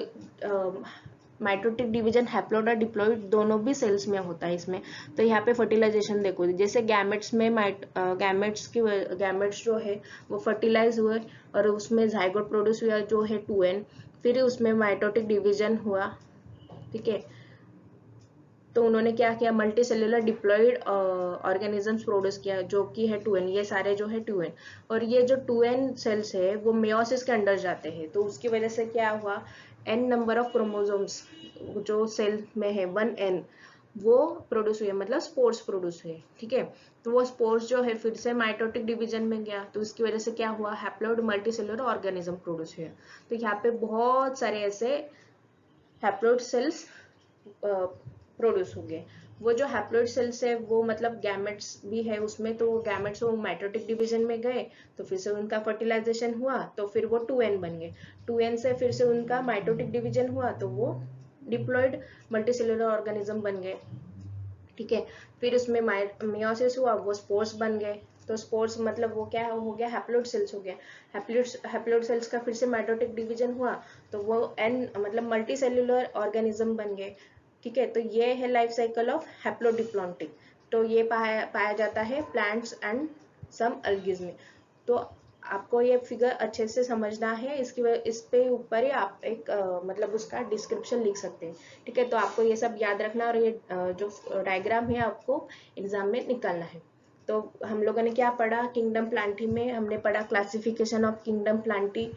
माइटोटिक डिवीजन हैप्लोड और डिप्लॉइड दोनों भी सेल्स में होता है इसमें। तो यहाँ पे फर्टिलाइजेशन देखो, जैसे गैमेट्स में गैमेट्स जो है वो फर्टिलाइज हुए और उसमें जाइगोट प्रोड्यूस हुआ जो है 2n, फिर उसमें माइटोटिक डिवीजन हुआ। ठीक है, तो उन्होंने क्या किया, multi cellular diploid organisms produce किया जो कि है 2n, ये सारे जो है 2n, और ये जो 2n सेल्स है वो मेयोसिस के अंदर जाते हैं, तो उसकी वजह से क्या हुआ, n नंबर ऑफ क्रोमोसोम्स जो सेल में है 1n वो प्रोड्यूस हुए, मतलब स्पोर्स प्रोड्यूस हुए। ठीक है, तो वो स्पोर्स जो है फिर से माइटोटिक डिवीजन में गया, तो उसकी वजह से क्या हुआ, हैप्लॉइड मल्टीसेल्युलर ऑर्गेनिज्म प्रोड्यूस हुआ। तो यहाँ पे बहुत सारे ऐसे हैप्लॉइड सेल्स प्रोड्यूस होंगे। वो जो हैप्लॉइड सेल्स है वो मतलब गैमेट्स भी है उसमें, तो वो गैमेट्स वो माइटोटिक डिवीजन में गए, तो फिर से उनका फर्टिलाइजेशन हुआ, तो फिर वो 2n बन गए, 2n से फिर से उनका माइटोटिक डिवीजन हुआ, तो वो डिप्लॉइड मल्टीसेल्युलर ऑर्गेनिज्म बन गए। ठीक है, फिर उसमें मियोसिस हुआ, वो स्पोर्स बन गए, तो स्पोर्स मतलब वो क्या हो गया, हैप्लॉइड सेल्स हो गया, हैप्लॉइड सेल्स का फिर से माइटोटिक डिवीजन हुआ, तो वो एन मतलब मल्टी सेल्युलर ऑर्गेनिज्म बन गए। ठीक है, तो ये है लाइफ साइकिल ऑफ हैप्लोडिप्लॉन्टिक। तो ये पाया जाता है प्लांट्स एंड सम अल्गीज में। तो आपको ये फिगर अच्छे से समझना है, इस पे ऊपर ही आप एक मतलब उसका डिस्क्रिप्शन लिख सकते हैं। ठीक है, तो आपको ये सब याद रखना, और ये जो डायग्राम है आपको एग्जाम में निकालना है। तो हम लोगों ने क्या पढ़ा, किंगडम प्लांटी में हमने पढ़ा क्लासिफिकेशन ऑफ किंगडम प्लांटी,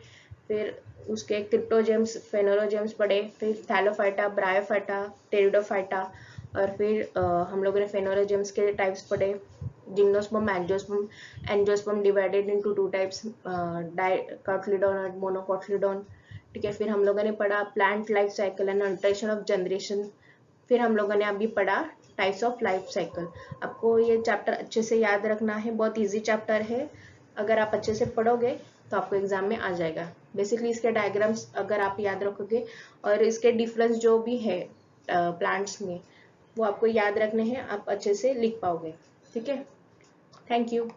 फिर उसके क्रिप्टोजेम्स फेनोरोजेम्स पढ़े, फिर थैलोफाइटा, ब्रायोफाइटा, टेरिडोफाइटा, और फिर हम लोगों ने फेनोरोजेम्स के टाइप्स पढ़े, gymnosperm, angiosperm divided into 2 types, dicotyledon और मोनोकोटिलीडोन। ठीक है, फिर हम लोगों ने पढ़ा plant life cycle and alteration of generation, फिर हम लोगों ने अभी पढ़ा टाइप्स ऑफ लाइफ साइकिल। आपको ये चैप्टर अच्छे से याद रखना है, बहुत इजी चैप्टर है। अगर आप अच्छे से पढ़ोगे तो आपको एग्जाम में आ जाएगा। बेसिकली इसके डायग्राम्स अगर आप याद रखोगे और इसके डिफरेंस जो भी है प्लांट्स में वो आपको याद रखने हैं, आप अच्छे से लिख पाओगे। ठीक है, थैंक यू।